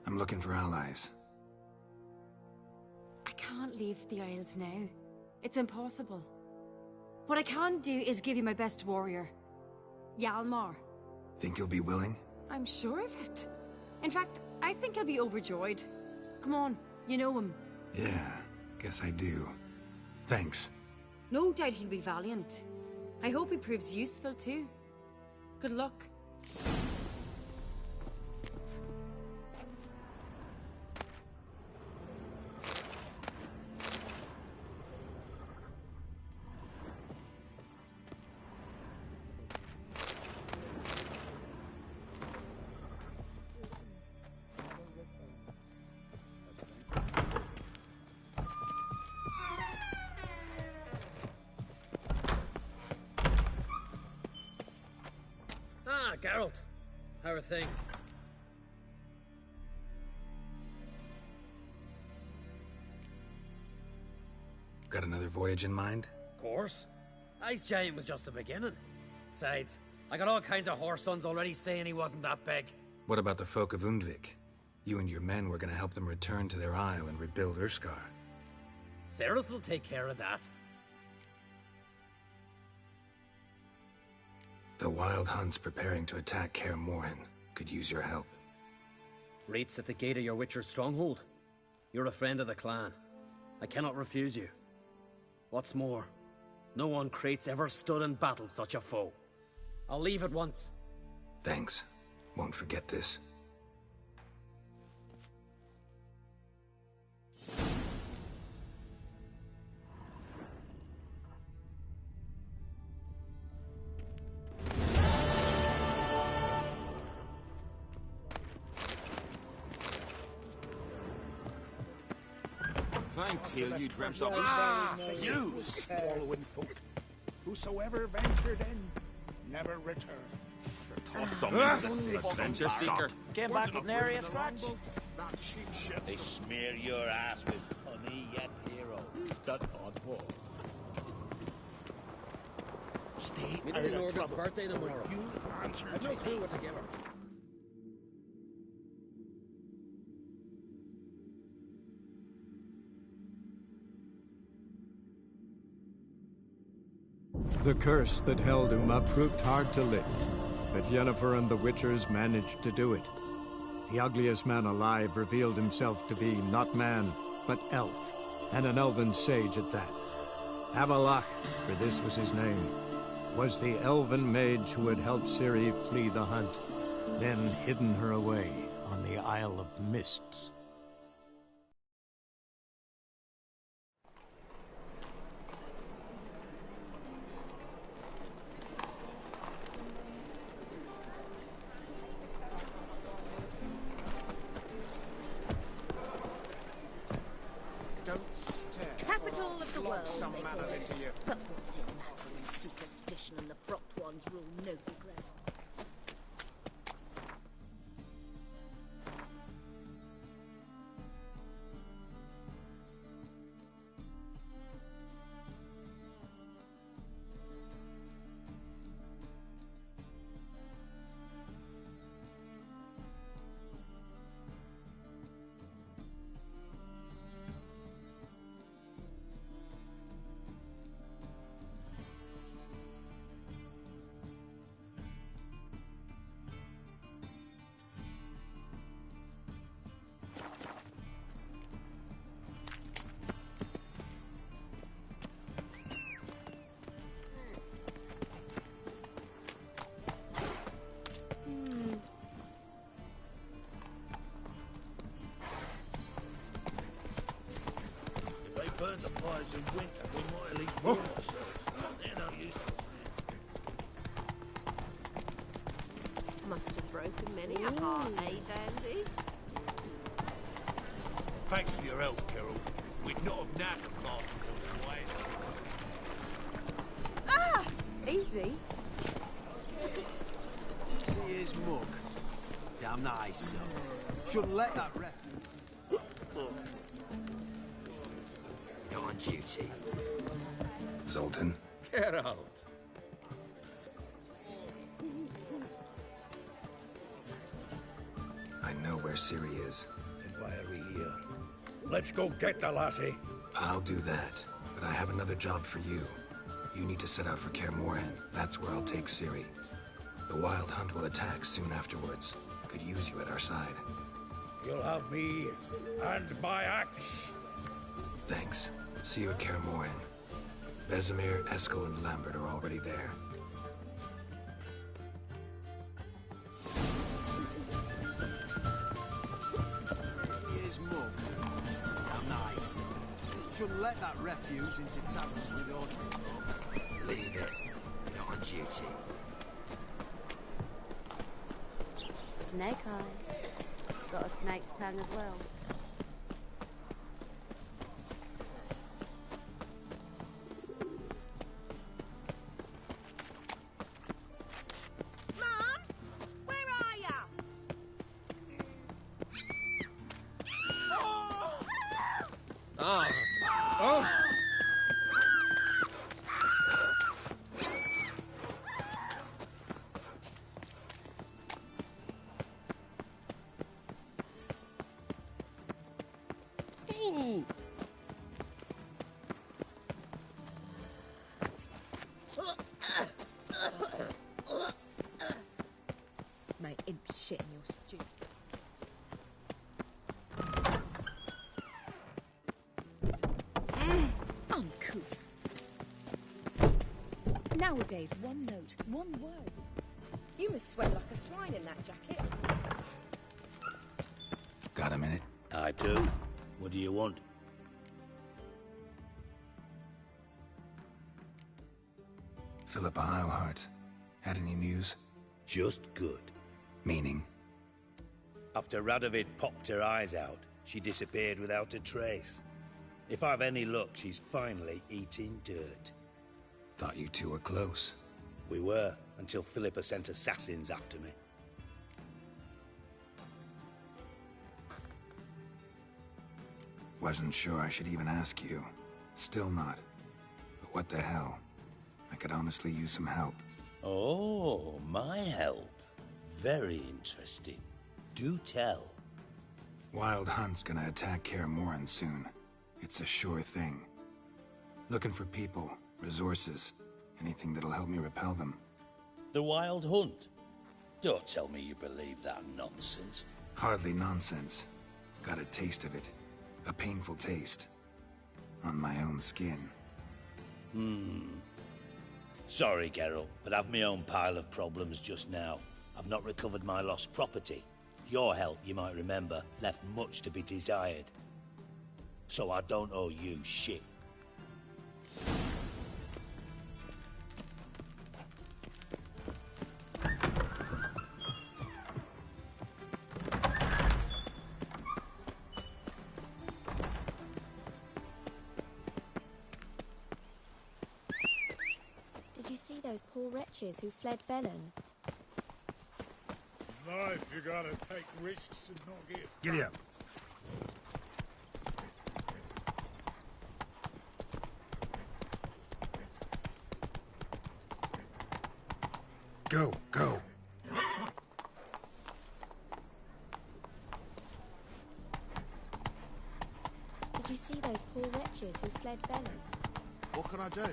I'm looking for allies. I can't leave the Isles now. It's impossible. What I can do is give you my best warrior, Hjalmar. Think you'll be willing? I'm sure of it. In fact, I think he'll be overjoyed. Come on, you know him. Yeah, guess I do. Thanks. No doubt he'll be valiant. I hope he proves useful too. Good luck. Ah, Geralt. How are things? Got another voyage in mind? Of course. Ice Giant was just the beginning. Besides, I got all kinds of horse sons already saying he wasn't that big. What about the folk of Undvik? You and your men were gonna help them return to their isle and rebuild Urskar. Cerys will take care of that. The Wild Hunt's preparing to attack Kaer Morhen. Could use your help. Rates at the gate of your Witcher's stronghold. You're a friend of the clan. I cannot refuse you. What's more, no one Krait's ever stood in battle such a foe. I'll leave at once. Thanks. Won't forget this. Till you dreamt of you swallowing folk. Whosoever ventured in, never returned. Adventure seeker. Came back with nary a scratch. They smear your ass with honey yet hero. That oddball. Stay Meet out in of Morgan's trouble. birthday tomorrow. You answer I've to no clue me. what to give her. The curse that held Uma proved hard to lift, but Yennefer and the Witchers managed to do it. The ugliest man alive revealed himself to be not man, but elf, and an elven sage at that. Avalach, for this was his name, was the elven mage who had helped Ciri flee the hunt, then hidden her away on the Isle of Mists. Don't stare. Capital of the Flog world, some they call manners it. into you. But what's it matter when superstition and the frocked ones rule no regret? If they burn the fires in winter, we might at least warm ourselves. They're no use. Must have broken many a heart, eh, Dandy? Thanks for your help, Carol. We'd not have knack of Martin's ways. Ah! Easy. See his mug. Damn nice, son. Shouldn't let that rep. Not on duty. Zoltan? Get out. I know where Ciri is. Then why are we here? Let's go get the lassie. I'll do that, but I have another job for you. You need to set out for Kaer Morhen. That's where I'll take Ciri. The Wild Hunt will attack soon afterwards. Could use you at our side. You'll have me and my axe. Thanks. See you at Kaer Morhen. Vesemir, Eskel, and Lambert are already there. Here's mug. Damn nice. Shouldn't let that refuse into taverns with ordinary folk. Leave it. Not on duty. Snake eyes. Got a snake's tongue as well. Mate, imp shit in your stew. Uncouth. Nowadays, one note, one word. You must sweat like a swine in that jacket. Got a minute? I do. What do you want? Philippa Eilhart. Had any news? Just good. Meaning? After Radovid popped her eyes out, she disappeared without a trace. If I've any luck, she's finally eating dirt. Thought you two were close. We were, until Philippa sent assassins after me. Wasn't sure I should even ask you. Still not. But what the hell? I could honestly use some help. Oh, my help. Very interesting. Do tell. Wild Hunt's gonna attack Kaer Morhen soon. It's a sure thing. Looking for people, resources, anything that'll help me repel them. The Wild Hunt? Don't tell me you believe that nonsense. Hardly nonsense. Got a taste of it. A painful taste. On my own skin. Sorry, Geralt, but I've my own pile of problems just now. I've not recovered my lost property. Your help, you might remember, left much to be desired. So I don't owe you shit. Did you see those poor wretches who fled Velen? Life, you gotta take risks and not get... Giddy up. Go, go. Did you see those poor wretches who fled Velen? What can I do?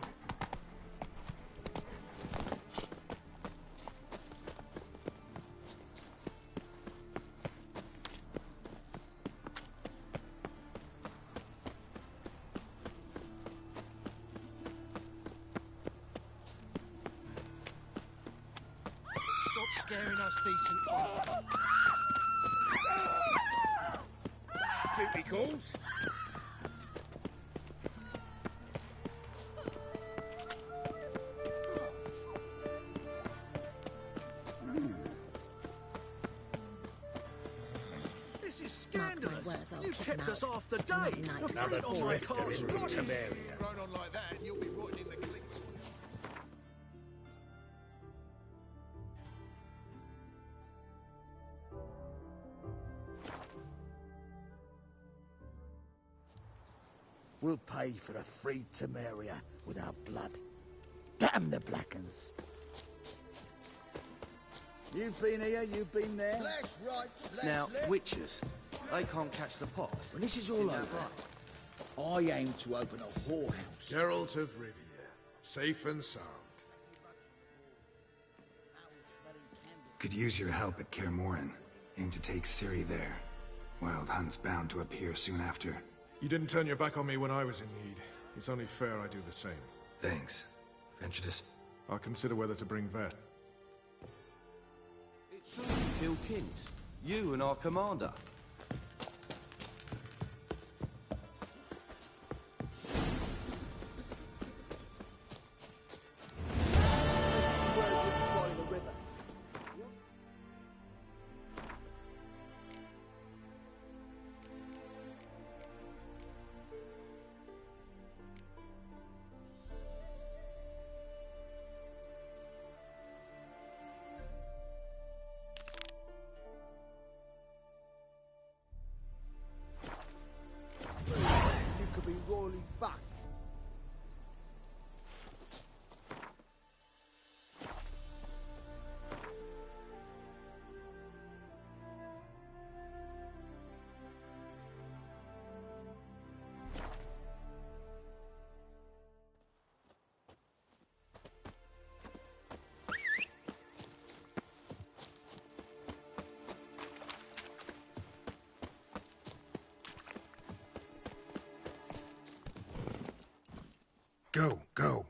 Stop scaring us decent folk. Duty calls. This is scandalous. lads, I'll You kick kept him us out. half the day. Night. The Another fleet on my drifter cart's in rotting. Temeria. Going on like that, and you'll be rotting in the clicks. We'll pay for the free Temeria with our blood. Damn the Blackens! You've been here, you've been there. Now, witches, they can't catch the pox. When this is all over, I aim to open a whorehouse. Geralt of Rivia, safe and sound. Could use your help at Kaer Morhen. Aim to take Ciri there. Wild Hunt's bound to appear soon after. You didn't turn your back on me when I was in need. It's only fair I do the same. Thanks. Venture to... I'll consider whether to bring Vet. It's true you kill kings. You and our commander. You could be royally fucked. Go, go.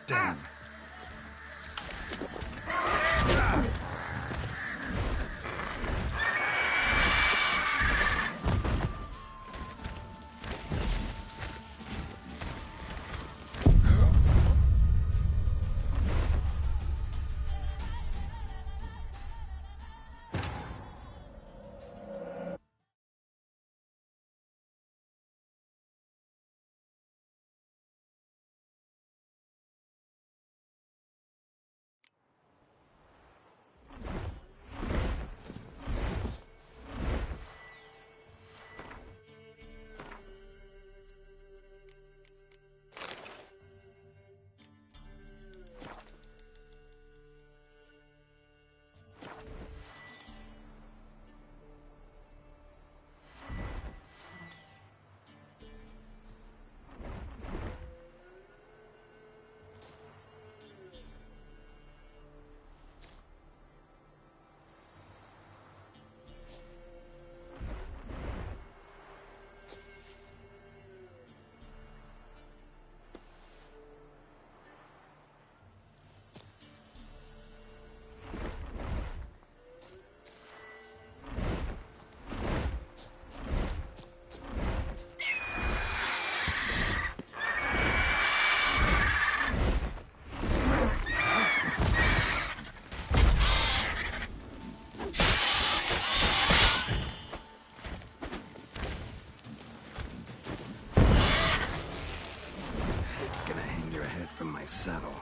Damn. head from my saddle.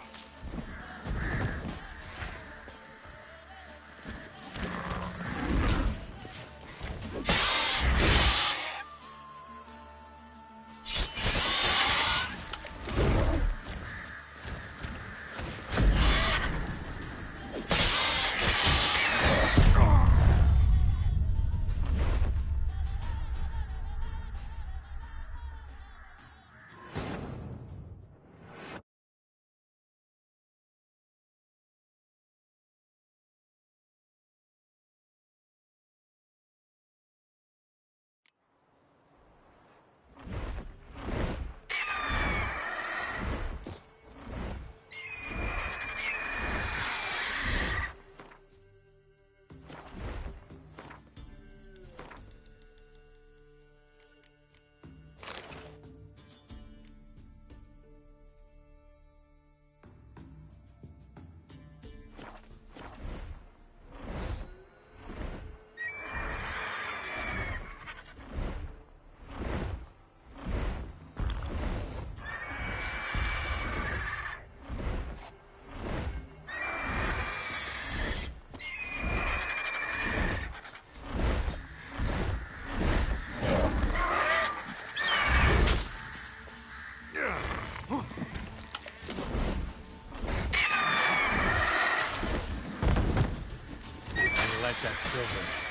That silver.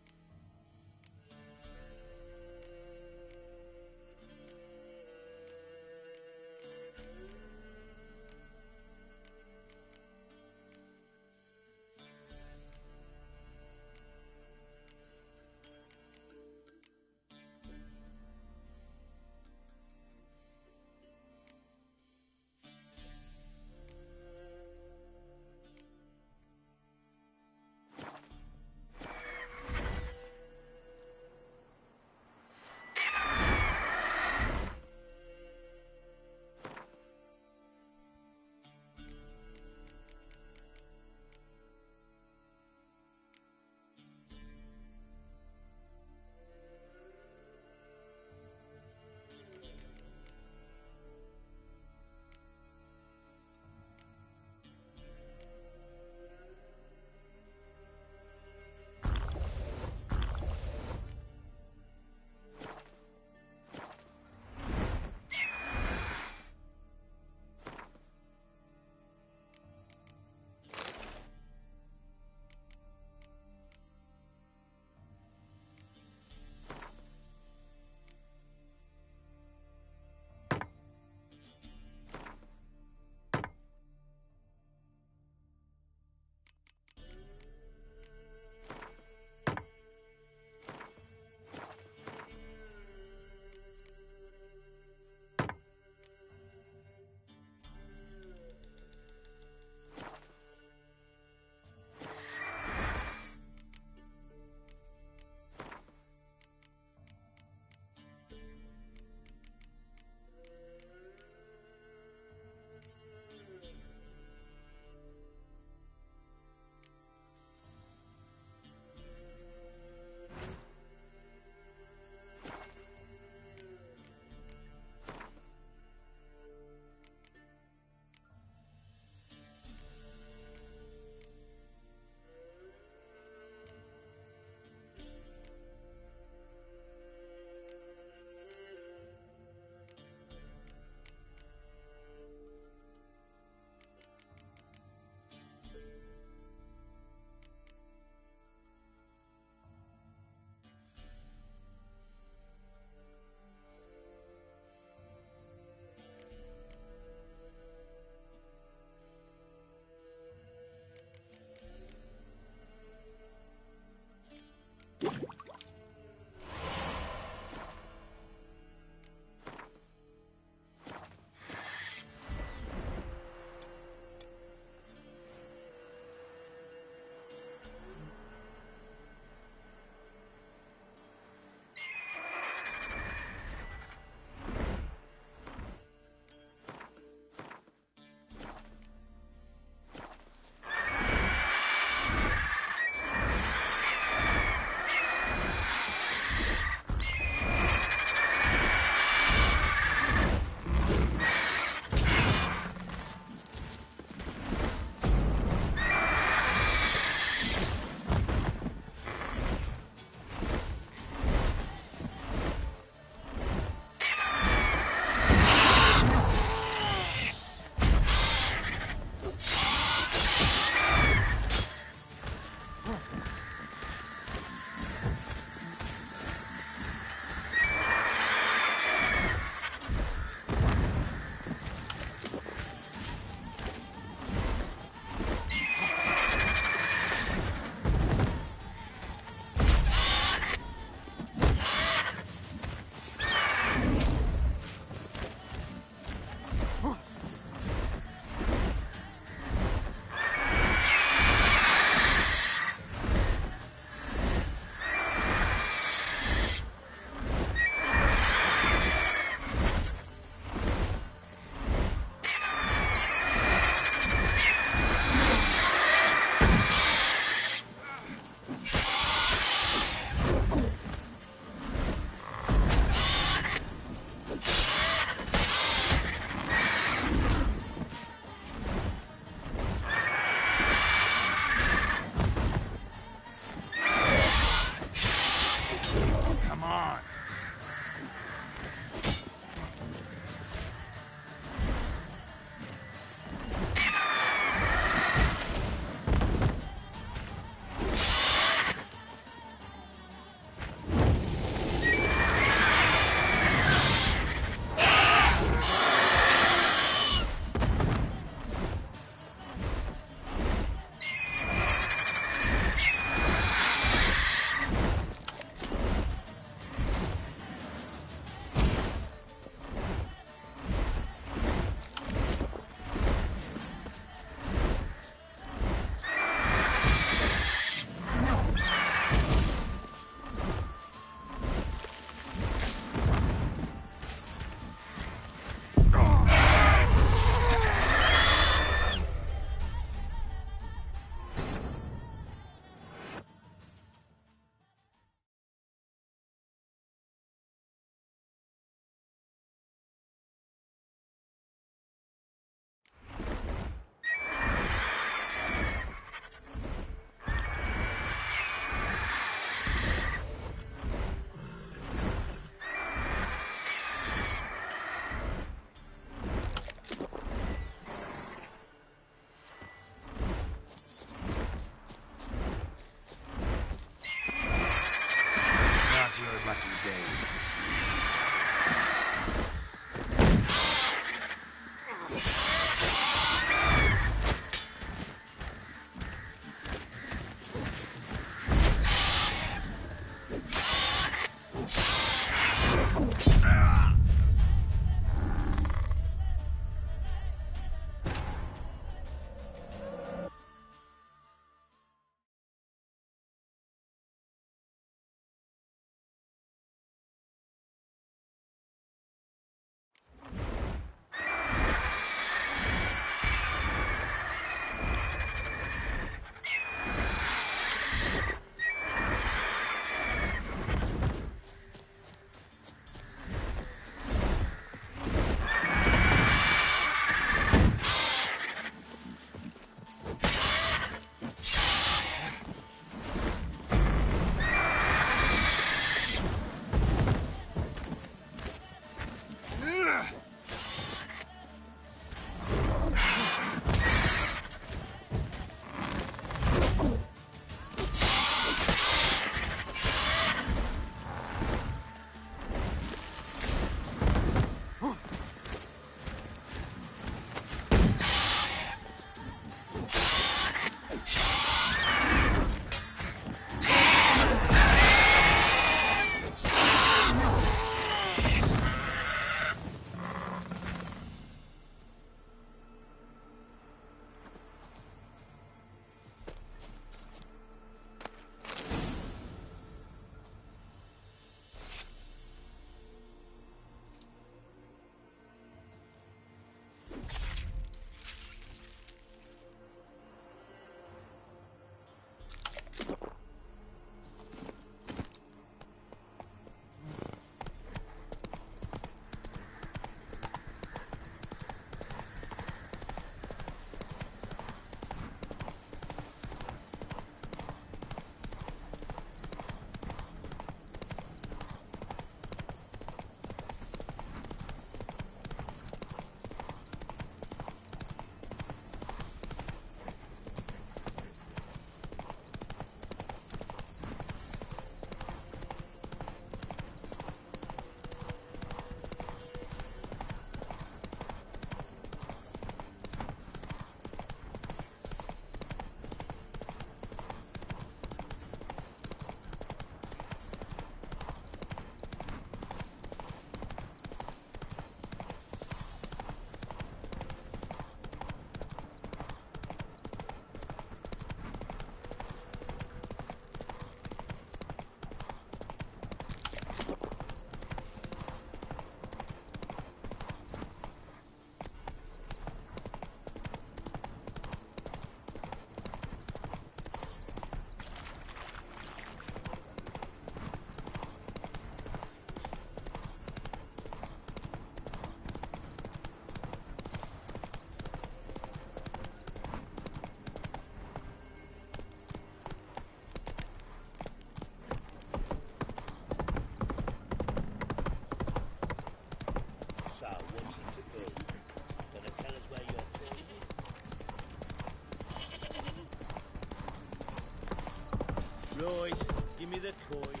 Right, give me the coin.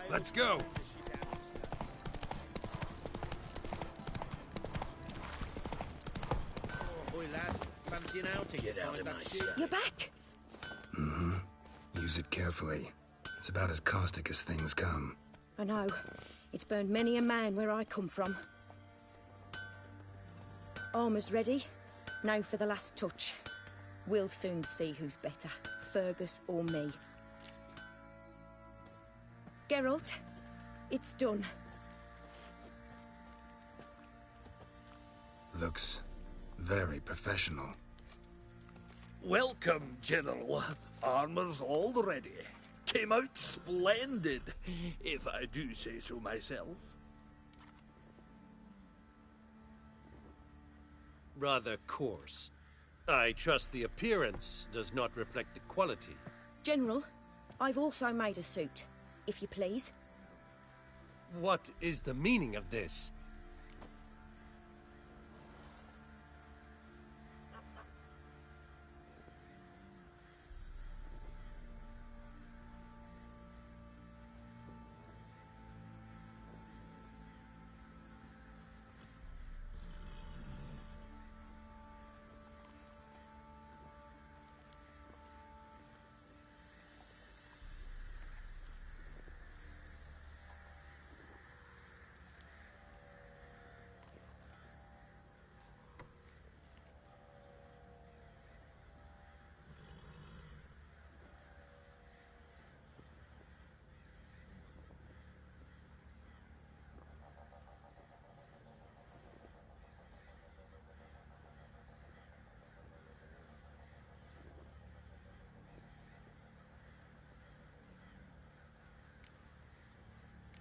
Let's go. Oh, boy, lads. Fancy an outing? Get out of my sight. You're back! Mm-hmm. Use it carefully. It's about as caustic as things come. I know. It's burned many a man where I come from. Armour's ready. Now for the last touch. We'll soon see who's better, Fergus or me. Geralt, it's done. Looks very professional. Welcome, General. Armor's all ready. Came out splendid, if I do say so myself. Rather coarse. I trust the appearance does not reflect the quality. General, I've also made a suit, if you please. What is the meaning of this?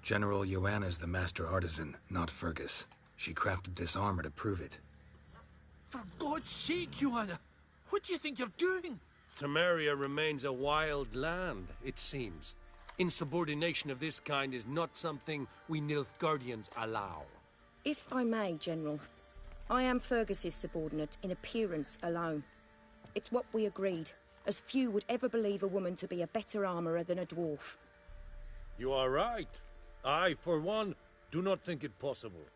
General Joanna's the master artisan, not Fergus. She crafted this armor to prove it. For God's sake, Joanna! What do you think you're doing? Temeria remains a wild land, it seems. Insubordination of this kind is not something we Nilfgaardians allow. If I may, General, I am Fergus's subordinate in appearance alone. It's what we agreed, as few would ever believe a woman to be a better armourer than a dwarf. You are right. I, for one, do not think it possible.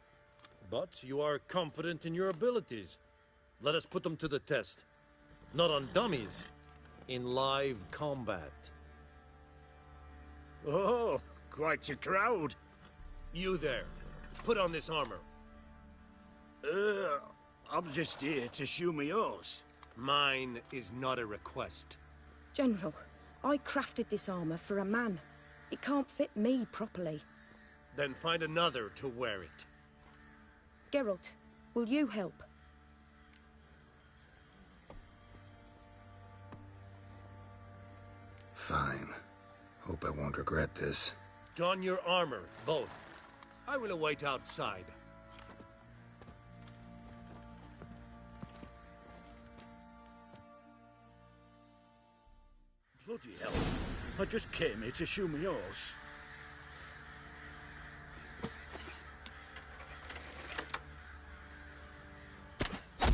But you are confident in your abilities. Let us put them to the test. Not on dummies, in live combat. Oh, quite a crowd. You there, put on this armor. I'm just here to show me yours. Mine is not a request. General, I crafted this armour for a man. It can't fit me properly. Then find another to wear it. Geralt, will you help? Fine. Hope I won't regret this. Don your armor, both. I will await outside. Bloody hell. I just came here to show me yours.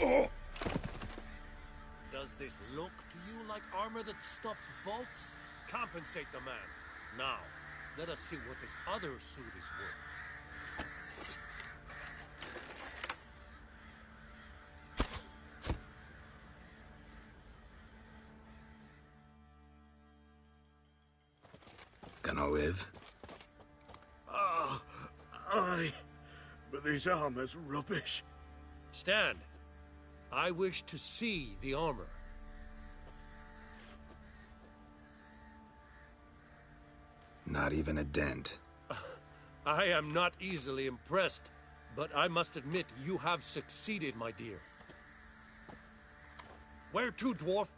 Oh! Does this look to you like armor that stops bolts? Compensate the man. Now, let us see what this other suit is worth. Gonna live? Aye. But this armor's rubbish. Stand. I wish to see the armor. Not even a dent. I am not easily impressed, but I must admit you have succeeded, my dear. Where to, dwarf?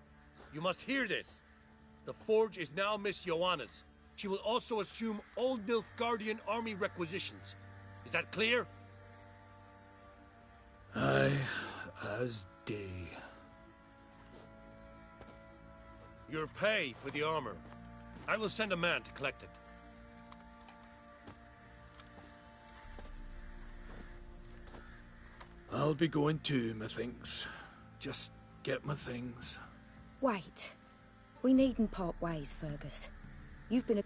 You must hear this. The forge is now Miss Joanna's. She will also assume all Nilfgaardian army requisitions. Is that clear? Aye, as day. Your pay for the armor. I will send a man to collect it. I'll be going too, methinks. Just get my things. Wait. We needn't part ways, Fergus. You've been a...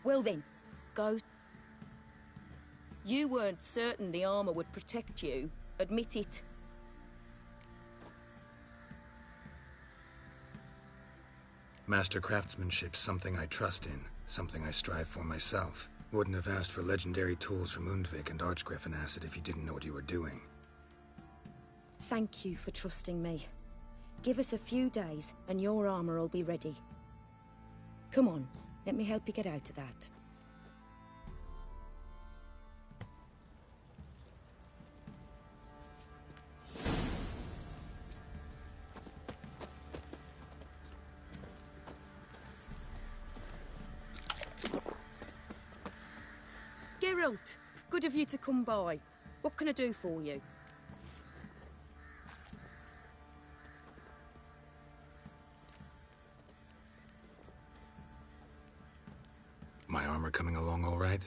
Well then, go. You weren't certain the armor would protect you. Admit it. Master craftsmanship's something I trust in, something I strive for myself. Wouldn't have asked for legendary tools from Undvik and Archgriffin Acid if you didn't know what you were doing. Thank you for trusting me. Give us a few days and your armor will be ready. Come on, let me help you get out of that. Geralt, good of you to come by. What can I do for you? My armor coming along all right?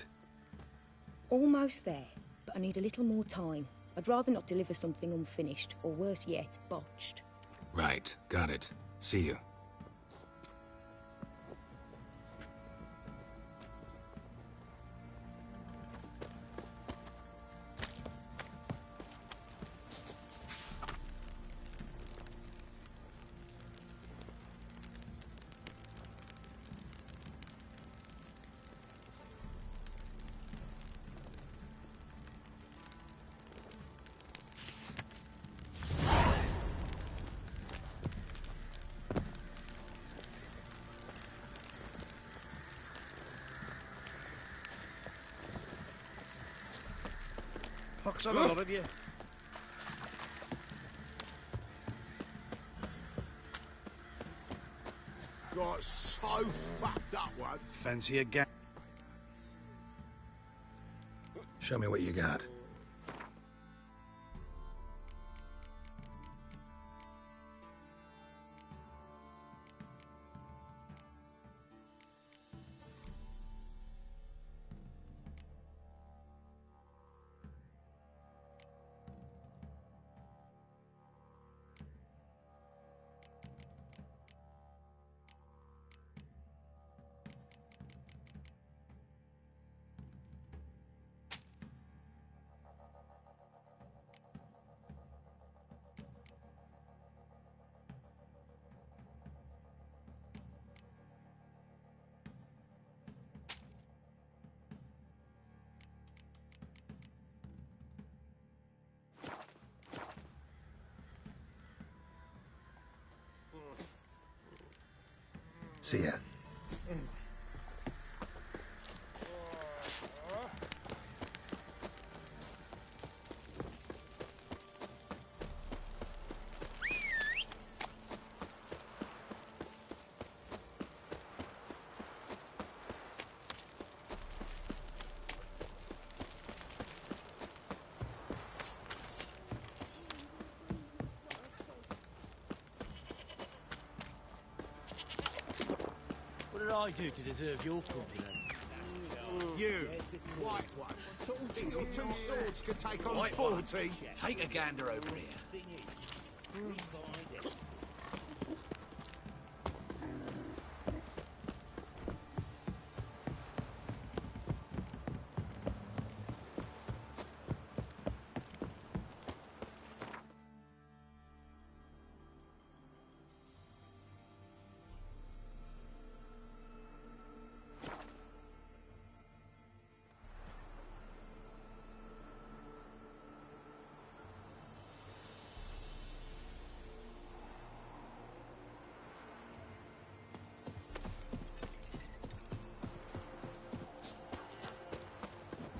Almost there, but I need a little more time. I'd rather not deliver something unfinished, or worse yet, botched. Right, got it. See you. Pox on a lot of you. Got so fucked up once. Fancy a game? Show me what you got. See ya. What did I do to deserve your company? You, white one. Think your two swords could take on White 40? Take a gander over here.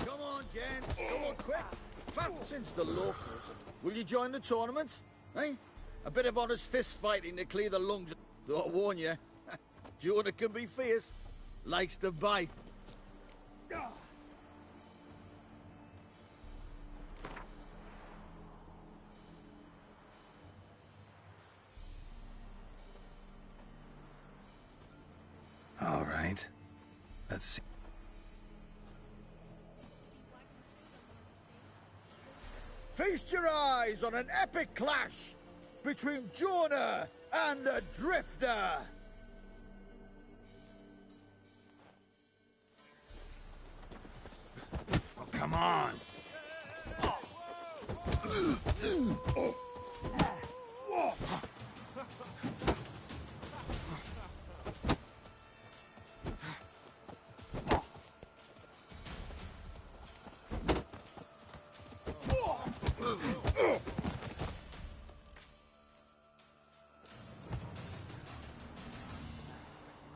Come on, gents. Come on, quick. Since the locals, will you join the tournament? Eh? A bit of honest fist fighting to clear the lungs. Though I warn you, Jonah can be fierce. Likes to bite. All right. Let's see. Feast your eyes on an epic clash between Jonah and the Drifter. Come on.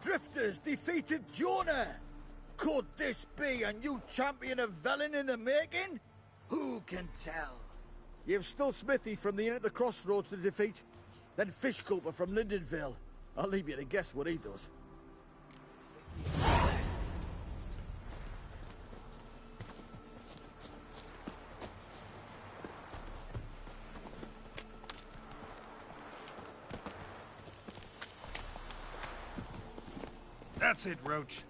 Drifters defeated Jonah! Could this be a new champion of Velen in the making? Who can tell? You've still Smithy from the Inn at the Crossroads to defeat, then Fishculper from Lindenville. I'll leave you to guess what he does. That's it, Roach.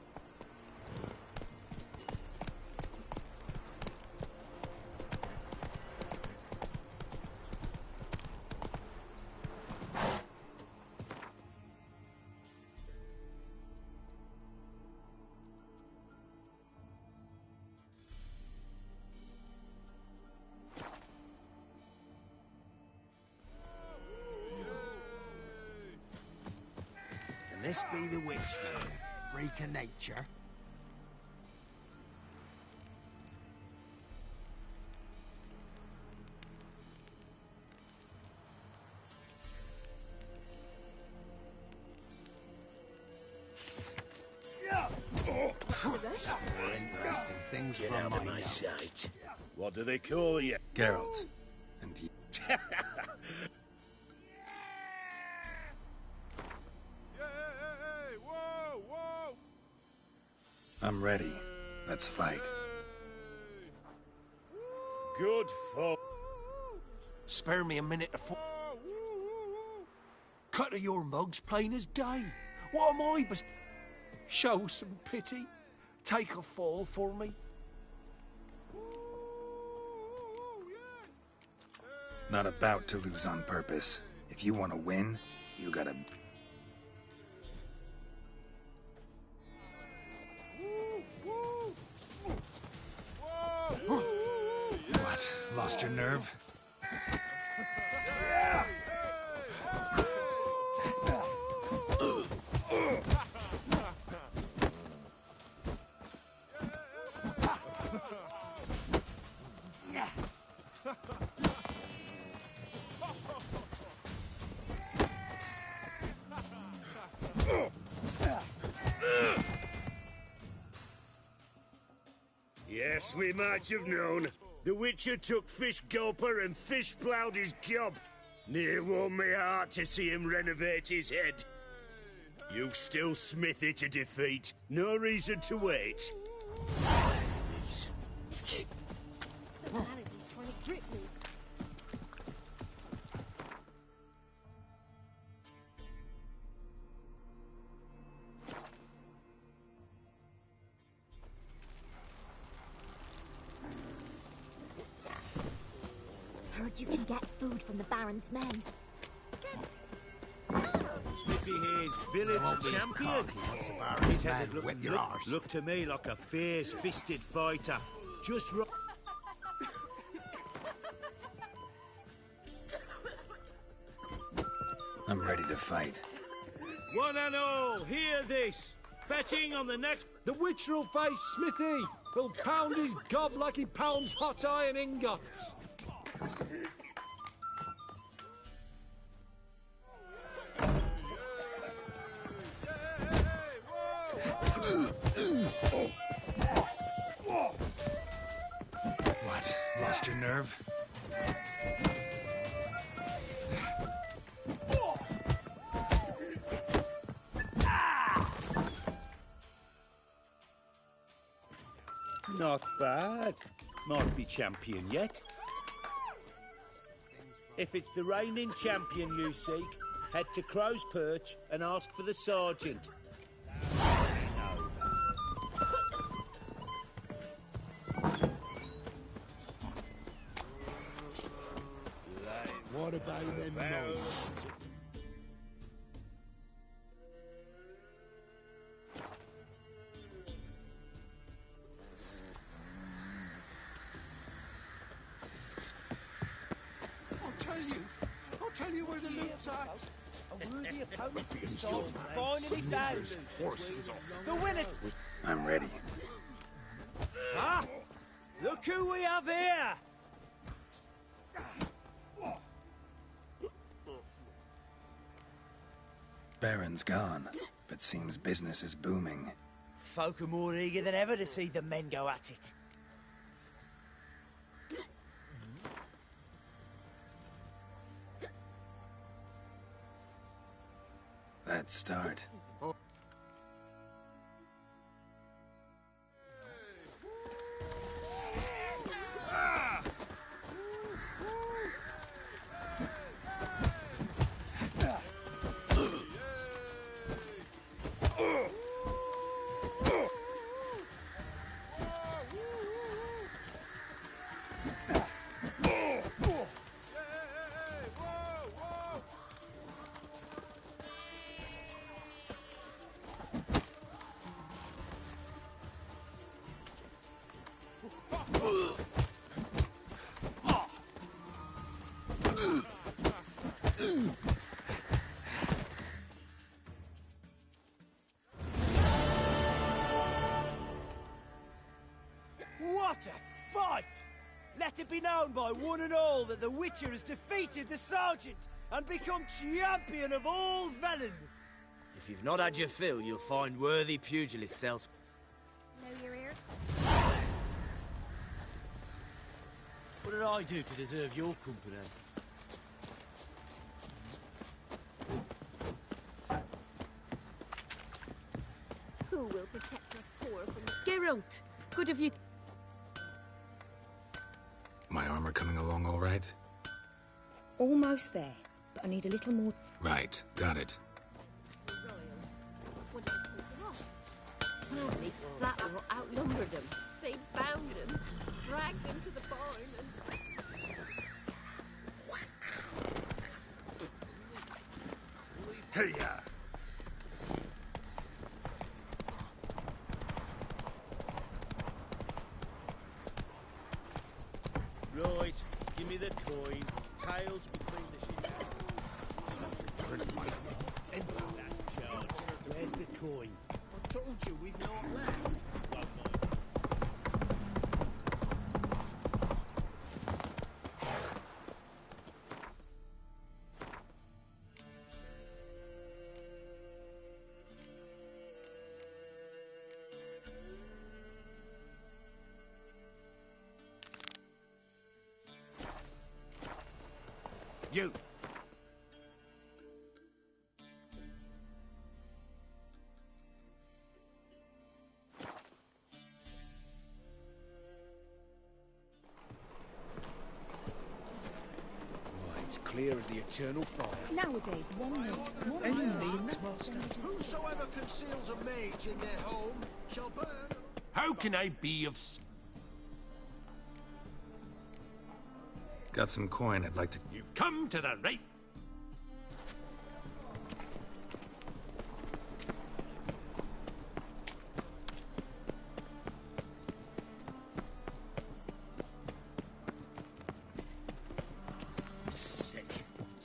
Can this be the witch man? Freak of nature. More interesting things Get from out of my note. sight. What do they call you? Geralt. And he... I'm ready. Let's fight. Good folk. Spare me a minute to cut of your mugs plain as day. What am I bes... Show some pity. Take a fall for me. Not about to lose on purpose. If you want to win, you gotta... What? Lost your nerve? Yes, we might have known. The Witcher took Fish Gulper and Fish ploughed his gob. Near warmed me heart to see him renovate his head. You've still Smithy to defeat. No reason to wait. Humanity's trying to grip me. Heard you can get food from the Baron's men. Smithy here is village champion. His head look to me like a fierce-fisted fighter. Just right. I'm ready to fight. One and all, hear this. Betting on the next... The Witcher will face Smithy. He'll pound his gob like he pounds hot iron ingots. What? Lost your nerve? Not bad. Might be champion yet. If it's the reigning champion you seek, head to Crow's Perch and ask for the sergeant. What about them moles? tell you where the loot's at. A worthy opponent for the Refuse soul. to Finally found Looters, loot. horses on. The winner. I'm ready. Ah! Look who we have here! Baron's gone, but seems business is booming. Folk are more eager than ever to see the men go at it. Let's start. What a fight! Let it be known by one and all that the Witcher has defeated the Sergeant and become champion of all Velen. If you've not had your fill, you'll find worthy pugilists elsewhere. Know you're here? What did I do to deserve your company? Who will protect us poor from the... Geralt, good of you. My armor coming along all right? Almost there, but I need a little more. Right, got it. Want to take them off. Sadly, that lot outnumbered them. They bound him, dragged him to the barn, and... Hey, Right, give me the coin. Tails between the shit. That's charged. Where's the coin? I told you we've not left. You! It's clear as the eternal fire. Nowadays, one note, one Any note, means, and master. that's Whosoever conceals a mage in their home shall burn. How can I be of... Got some coin I'd like to... You've come to the right...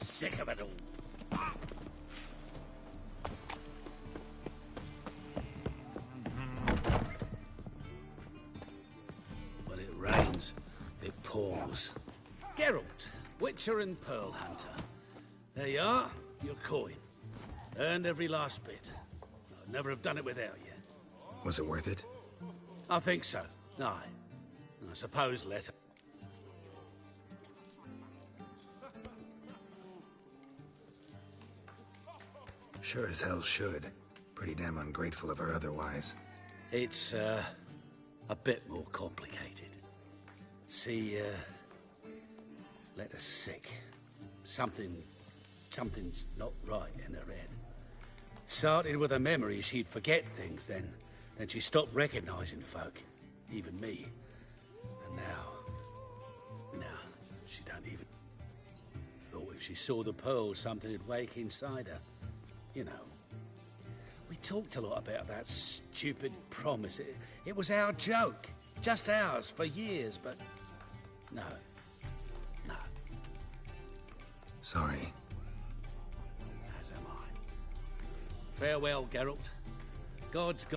Sick of it all. When it rains, it pours. Geralt, Witcher and Pearl Hunter. There you are, your coin. Earned every last bit. I'd never have done it without you. Was it worth it? I think so. Aye. I suppose let... Sure as hell should. Pretty damn ungrateful of her otherwise. It's, a bit more complicated. See, let her sick. Something's not right in her head. Started with her memory, she'd forget things, then she stopped recognizing folk, even me. And now, she don't even... Thought if she saw the pearl, something'd wake inside her. You know, we talked a lot about that stupid promise. It was our joke. Just ours for years, but... No. Sorry. As am I. Farewell, Geralt. God's go-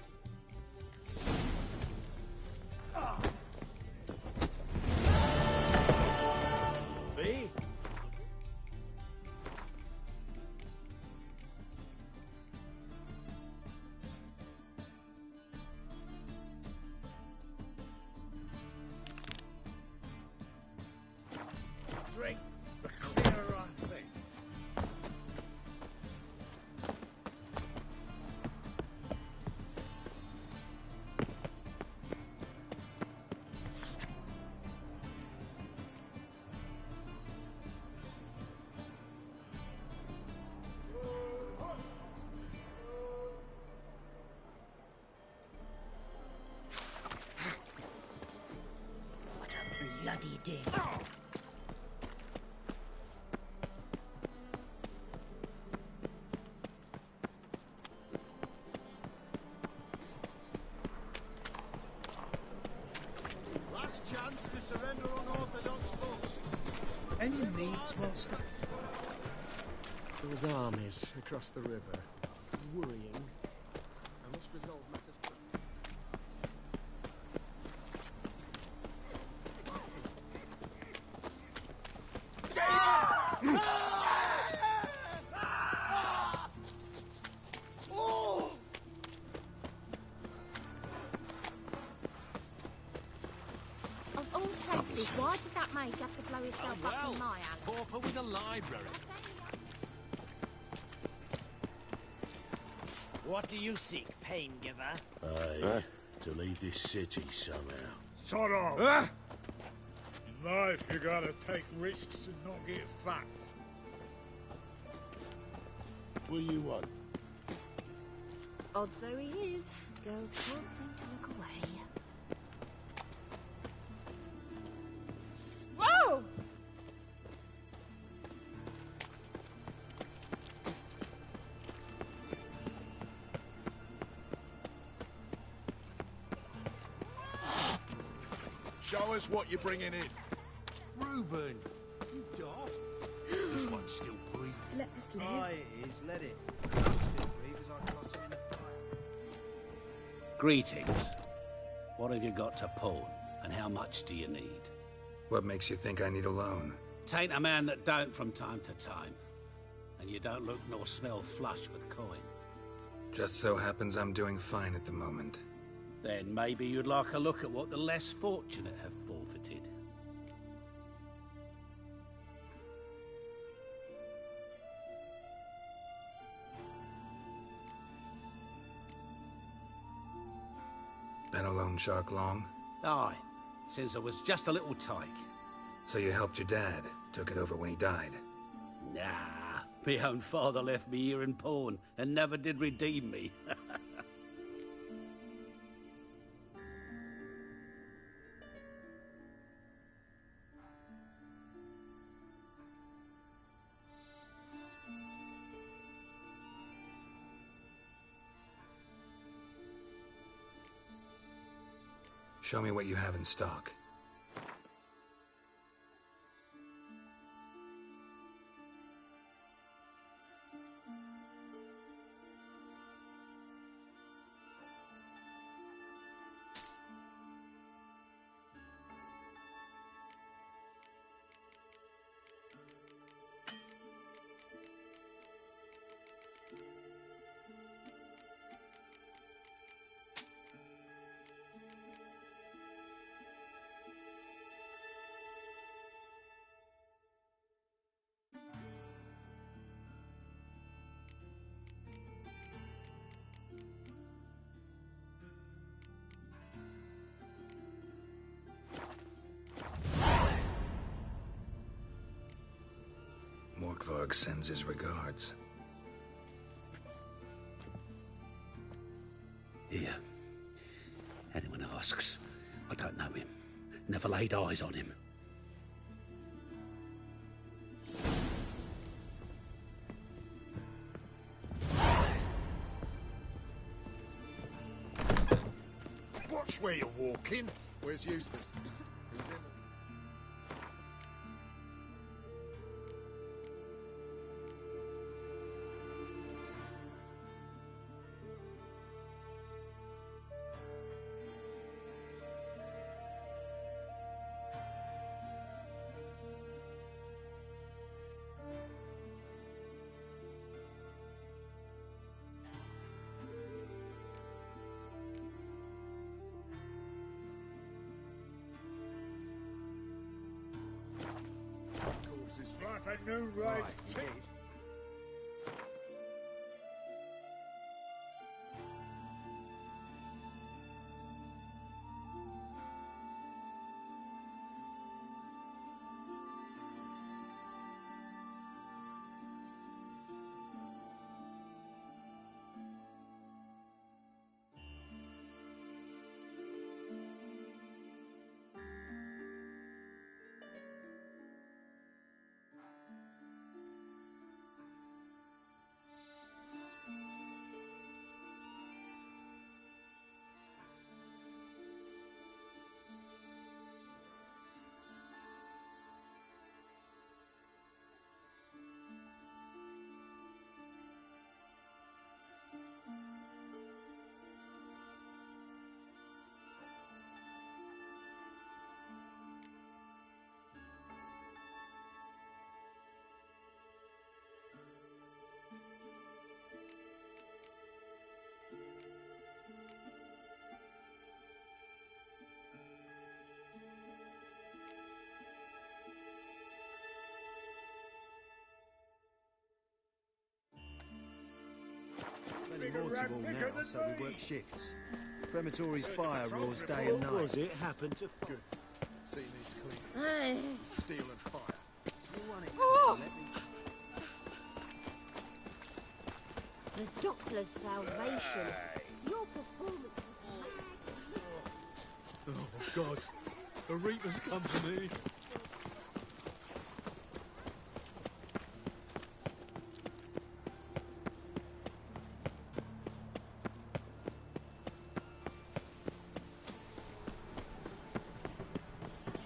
Me? Drink the clearer thing. What a bloody day. Last chance to surrender unorthodox books. Any needs, Master? Those armies across the river. Worrying. I must resolve matters quickly. Of all places, why did that mage have to blow himself up in my alley? Pauper with a library. What do you seek, pain giver? Aye, to leave this city somehow. Sort of. In life, you gotta take risks and not get fat. What do you want? Odd though he is, girls can't seem to look away. Whoa! Show us what you're bringing in. Reuben, you daft. This one's still breathing. Let us live. Aye, it is. Let it. I'll still breathe as I toss him in the fire. Greetings. What have you got to pawn, and how much do you need? What makes you think I need a loan? Tain't a man that don't from time to time. And you don't look nor smell flush with coin. Just so happens I'm doing fine at the moment. Then maybe you'd like a look at what the less fortunate have forfeited. Been a loan shark long? Aye, since I was just a little tyke. So you helped your dad, took it over when he died? Nah, my own father left me here in pawn and never did redeem me. Show me what you have in stock. Morkvarg sends his regards. Here. Anyone asks, I don't know him. Never laid eyes on him. Watch where you're walking. Where's Eustace? Who's in? horses. Like a new race Right, tick. indeed. Plenty more to all now, so we work shifts. Crematory's fire roars day and night. What was it happened to... Good. Seeing these clean. Hey. Steel and fire. You want it? Oh. Let me... The Doppler's salvation. Your performance was Oh, God. A Reaper's company.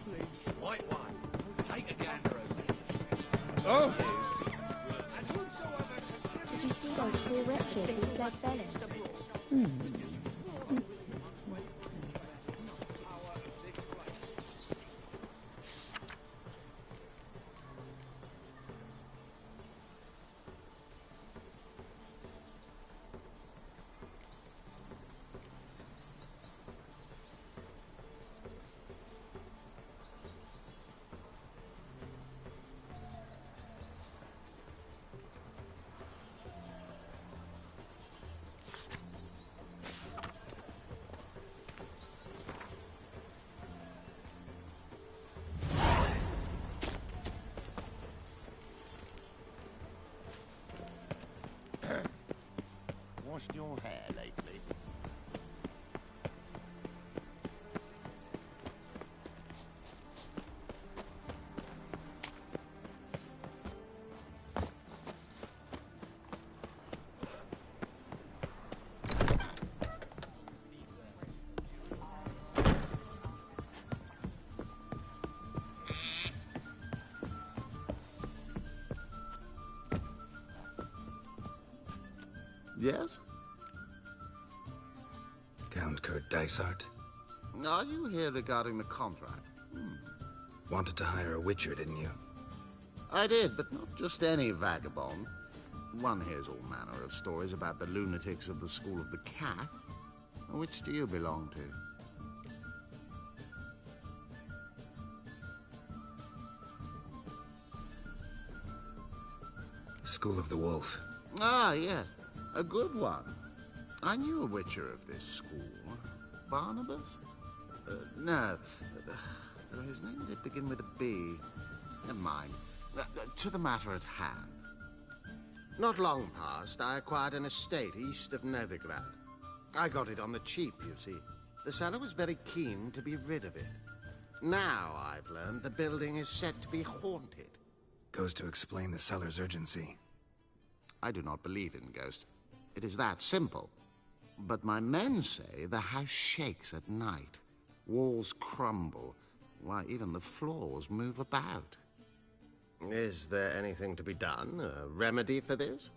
Please. White one. Take a gander over here. Oh! Did you see those poor wretches who fled Venice? Washed your hair lately? Yes? Count Kurt Dysart? Are you here regarding the contract? Wanted to hire a witcher, didn't you? I did, but not just any vagabond. One hears all manner of stories about the lunatics of the School of the Cat. Which do you belong to? School of the Wolf. Ah, yes. A good one. I knew a witcher of this school. Barnabas? No. Though his name did begin with a B. Never mind. To the matter at hand. Not long past, I acquired an estate east of Novigrad. I got it on the cheap, you see. The seller was very keen to be rid of it. Now, I've learned the building is said to be haunted. Goes to explain the seller's urgency. I do not believe in ghosts. It is that simple. But my men say the house shakes at night. Walls crumble. Why, even the floors move about. Is there anything to be done? A remedy for this?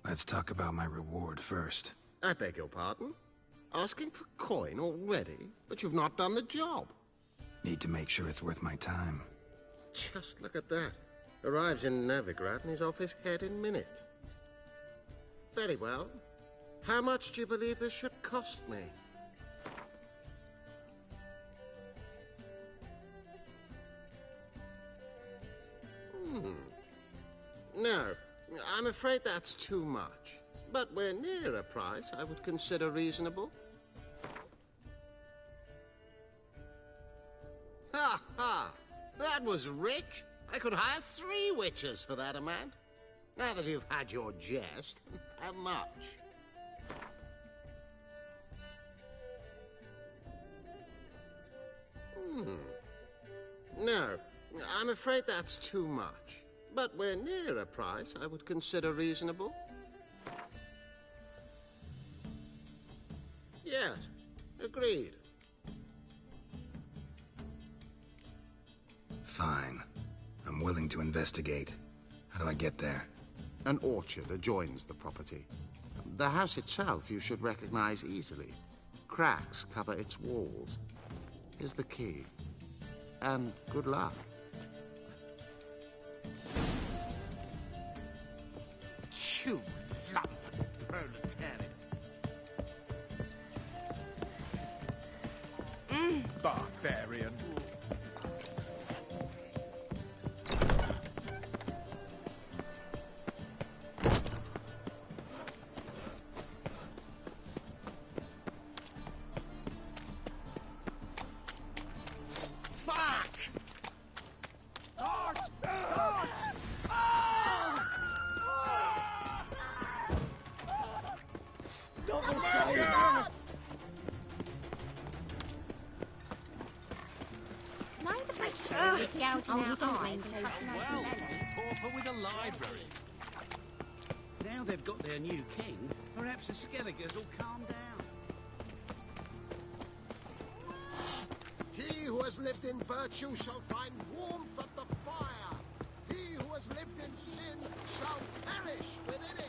Let's talk about my reward first. I beg your pardon? Asking for coin already? But you've not done the job. Need to make sure it's worth my time. Just look at that. Arrives in Novigrad and is off his head in minutes. Very well. How much do you believe this ship cost me? No, I'm afraid that's too much. But we're near a price I would consider reasonable. Ha ha! That was rich. I could hire 3 witches for that amount. Now that you've had your jest, how much? No, I'm afraid that's too much. But we're near a price I would consider reasonable. Yes, agreed. Fine. I'm willing to investigate. How do I get there? An orchard adjoins the property. The house itself you should recognize easily. Cracks cover its walls. Here's the key. And good luck. You lump of proletariat. Barbarian. Fuck! Guards! Guards! Double shots! Neither place is the out and out eye from Well, pauper with a library. Now they've got their new king, perhaps the Skelligers will calm down. He who has lived in virtue shall find warmth at the fire. He who has lived in sin shall perish within it.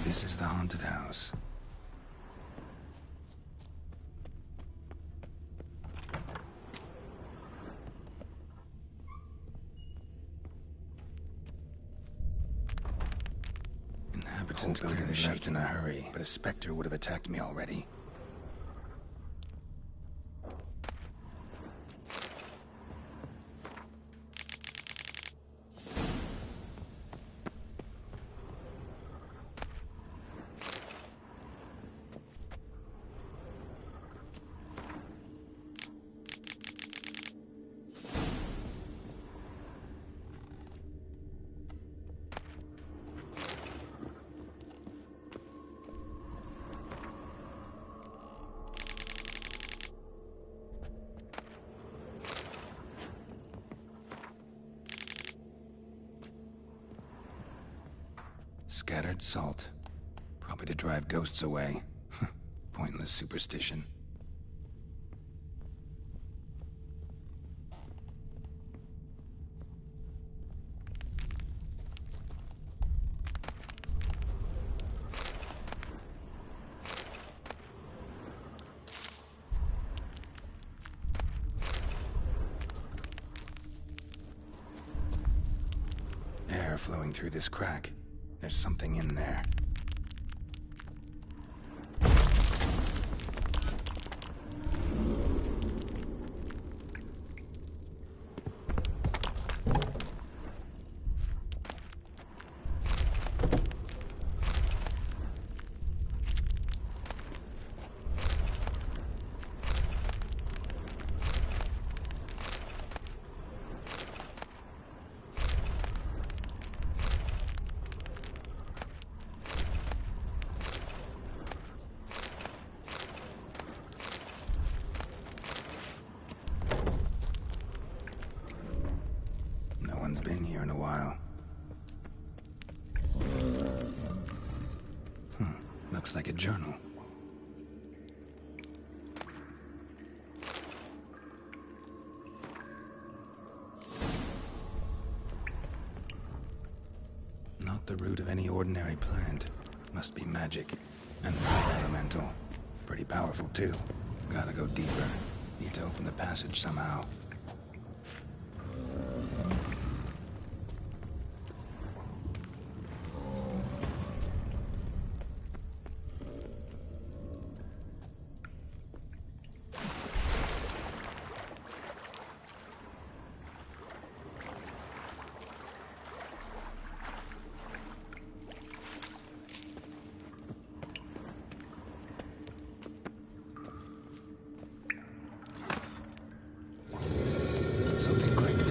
This is the haunted house. Inhabitant clearly left in a hurry, but a specter would have attacked me already. Scattered salt. Probably to drive ghosts away. Pointless superstition. Air flowing through this crack. There's something in there. one's been here in a while. Looks like a journal. Not the root of any ordinary plant. Must be magic. And fire elemental. Pretty powerful, too. Gotta go deeper. Need to open the passage somehow. Something clicked.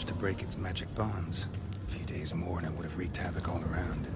To break its magic bonds. A few days more and it would have wreaked havoc all around.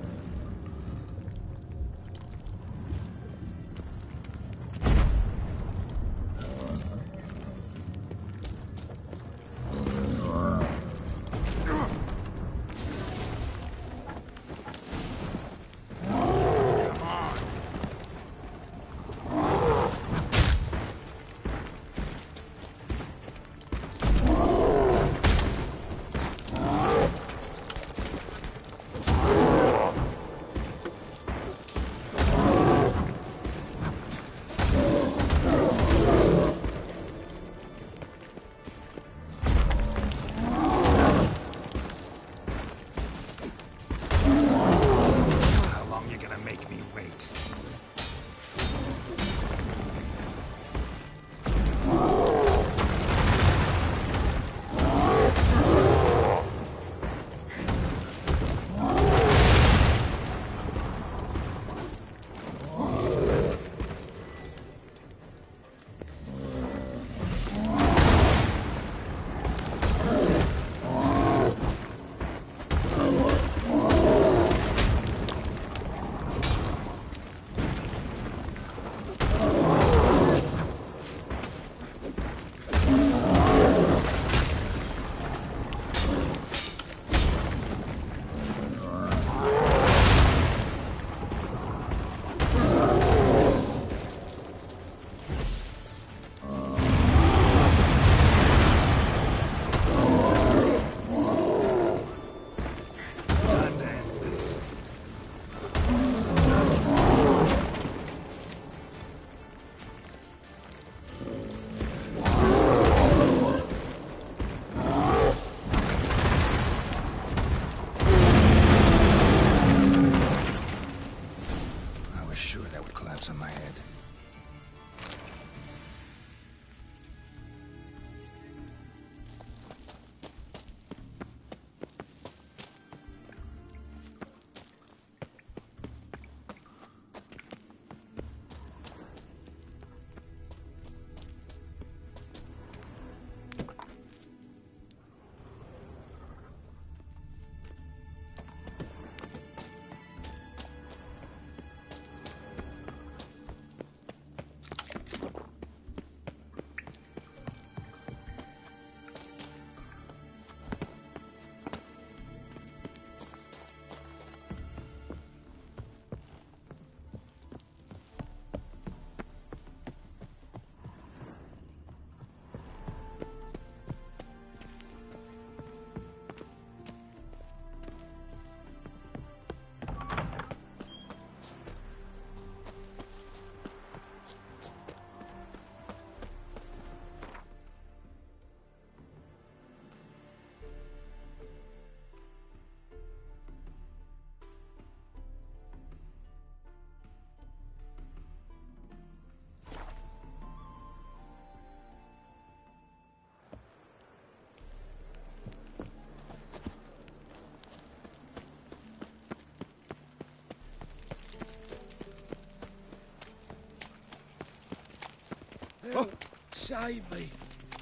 save me.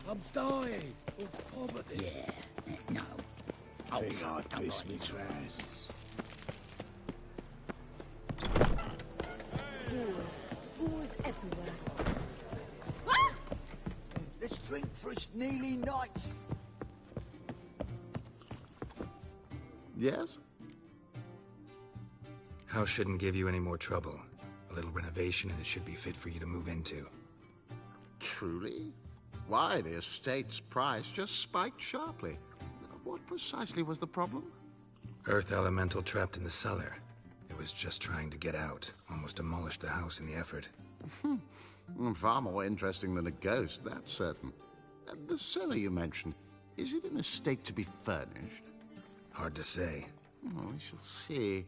I'm dying of poverty. Yeah, no. I think I'd piss me trousers. Wars everywhere. Let's drink for its nearly nights. Yes? House shouldn't give you any more trouble. A little renovation and it should be fit for you to move into. Truly? Why, the estate's price just spiked sharply. What precisely was the problem? Earth elemental trapped in the cellar. It was just trying to get out. Almost demolished the house in the effort. Far more interesting than a ghost, that's certain. The cellar you mentioned, is it an estate to be furnished? Hard to say. Oh, we shall see.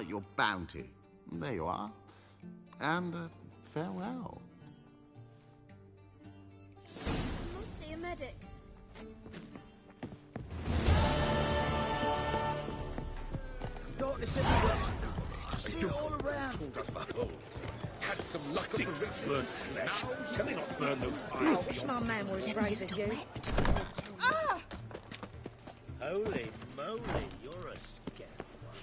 Your bounty. There you are. And farewell. Must see a medic. Darkness everywhere. I see it all around. Had some luck on the wrist burn flesh. Can they not burn those piles? I wish my man were as brave as you. Holy moly, you're a scared one.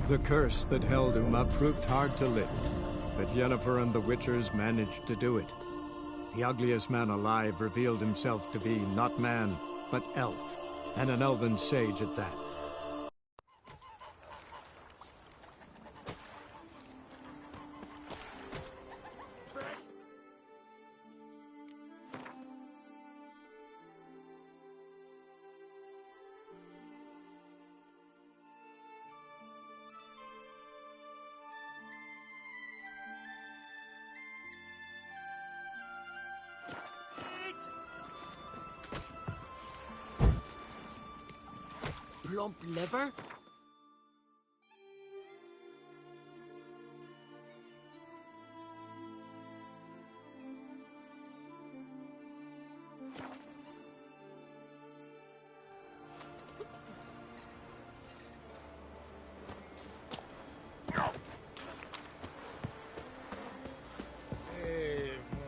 The curse that held Uma proved hard to lift, but Yennefer and the Witchers managed to do it. The ugliest man alive revealed himself to be not man, but elf, and an elven sage at that. Plump liver?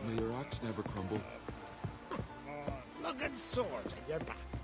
May your axe never crumble. Looking sword at your back.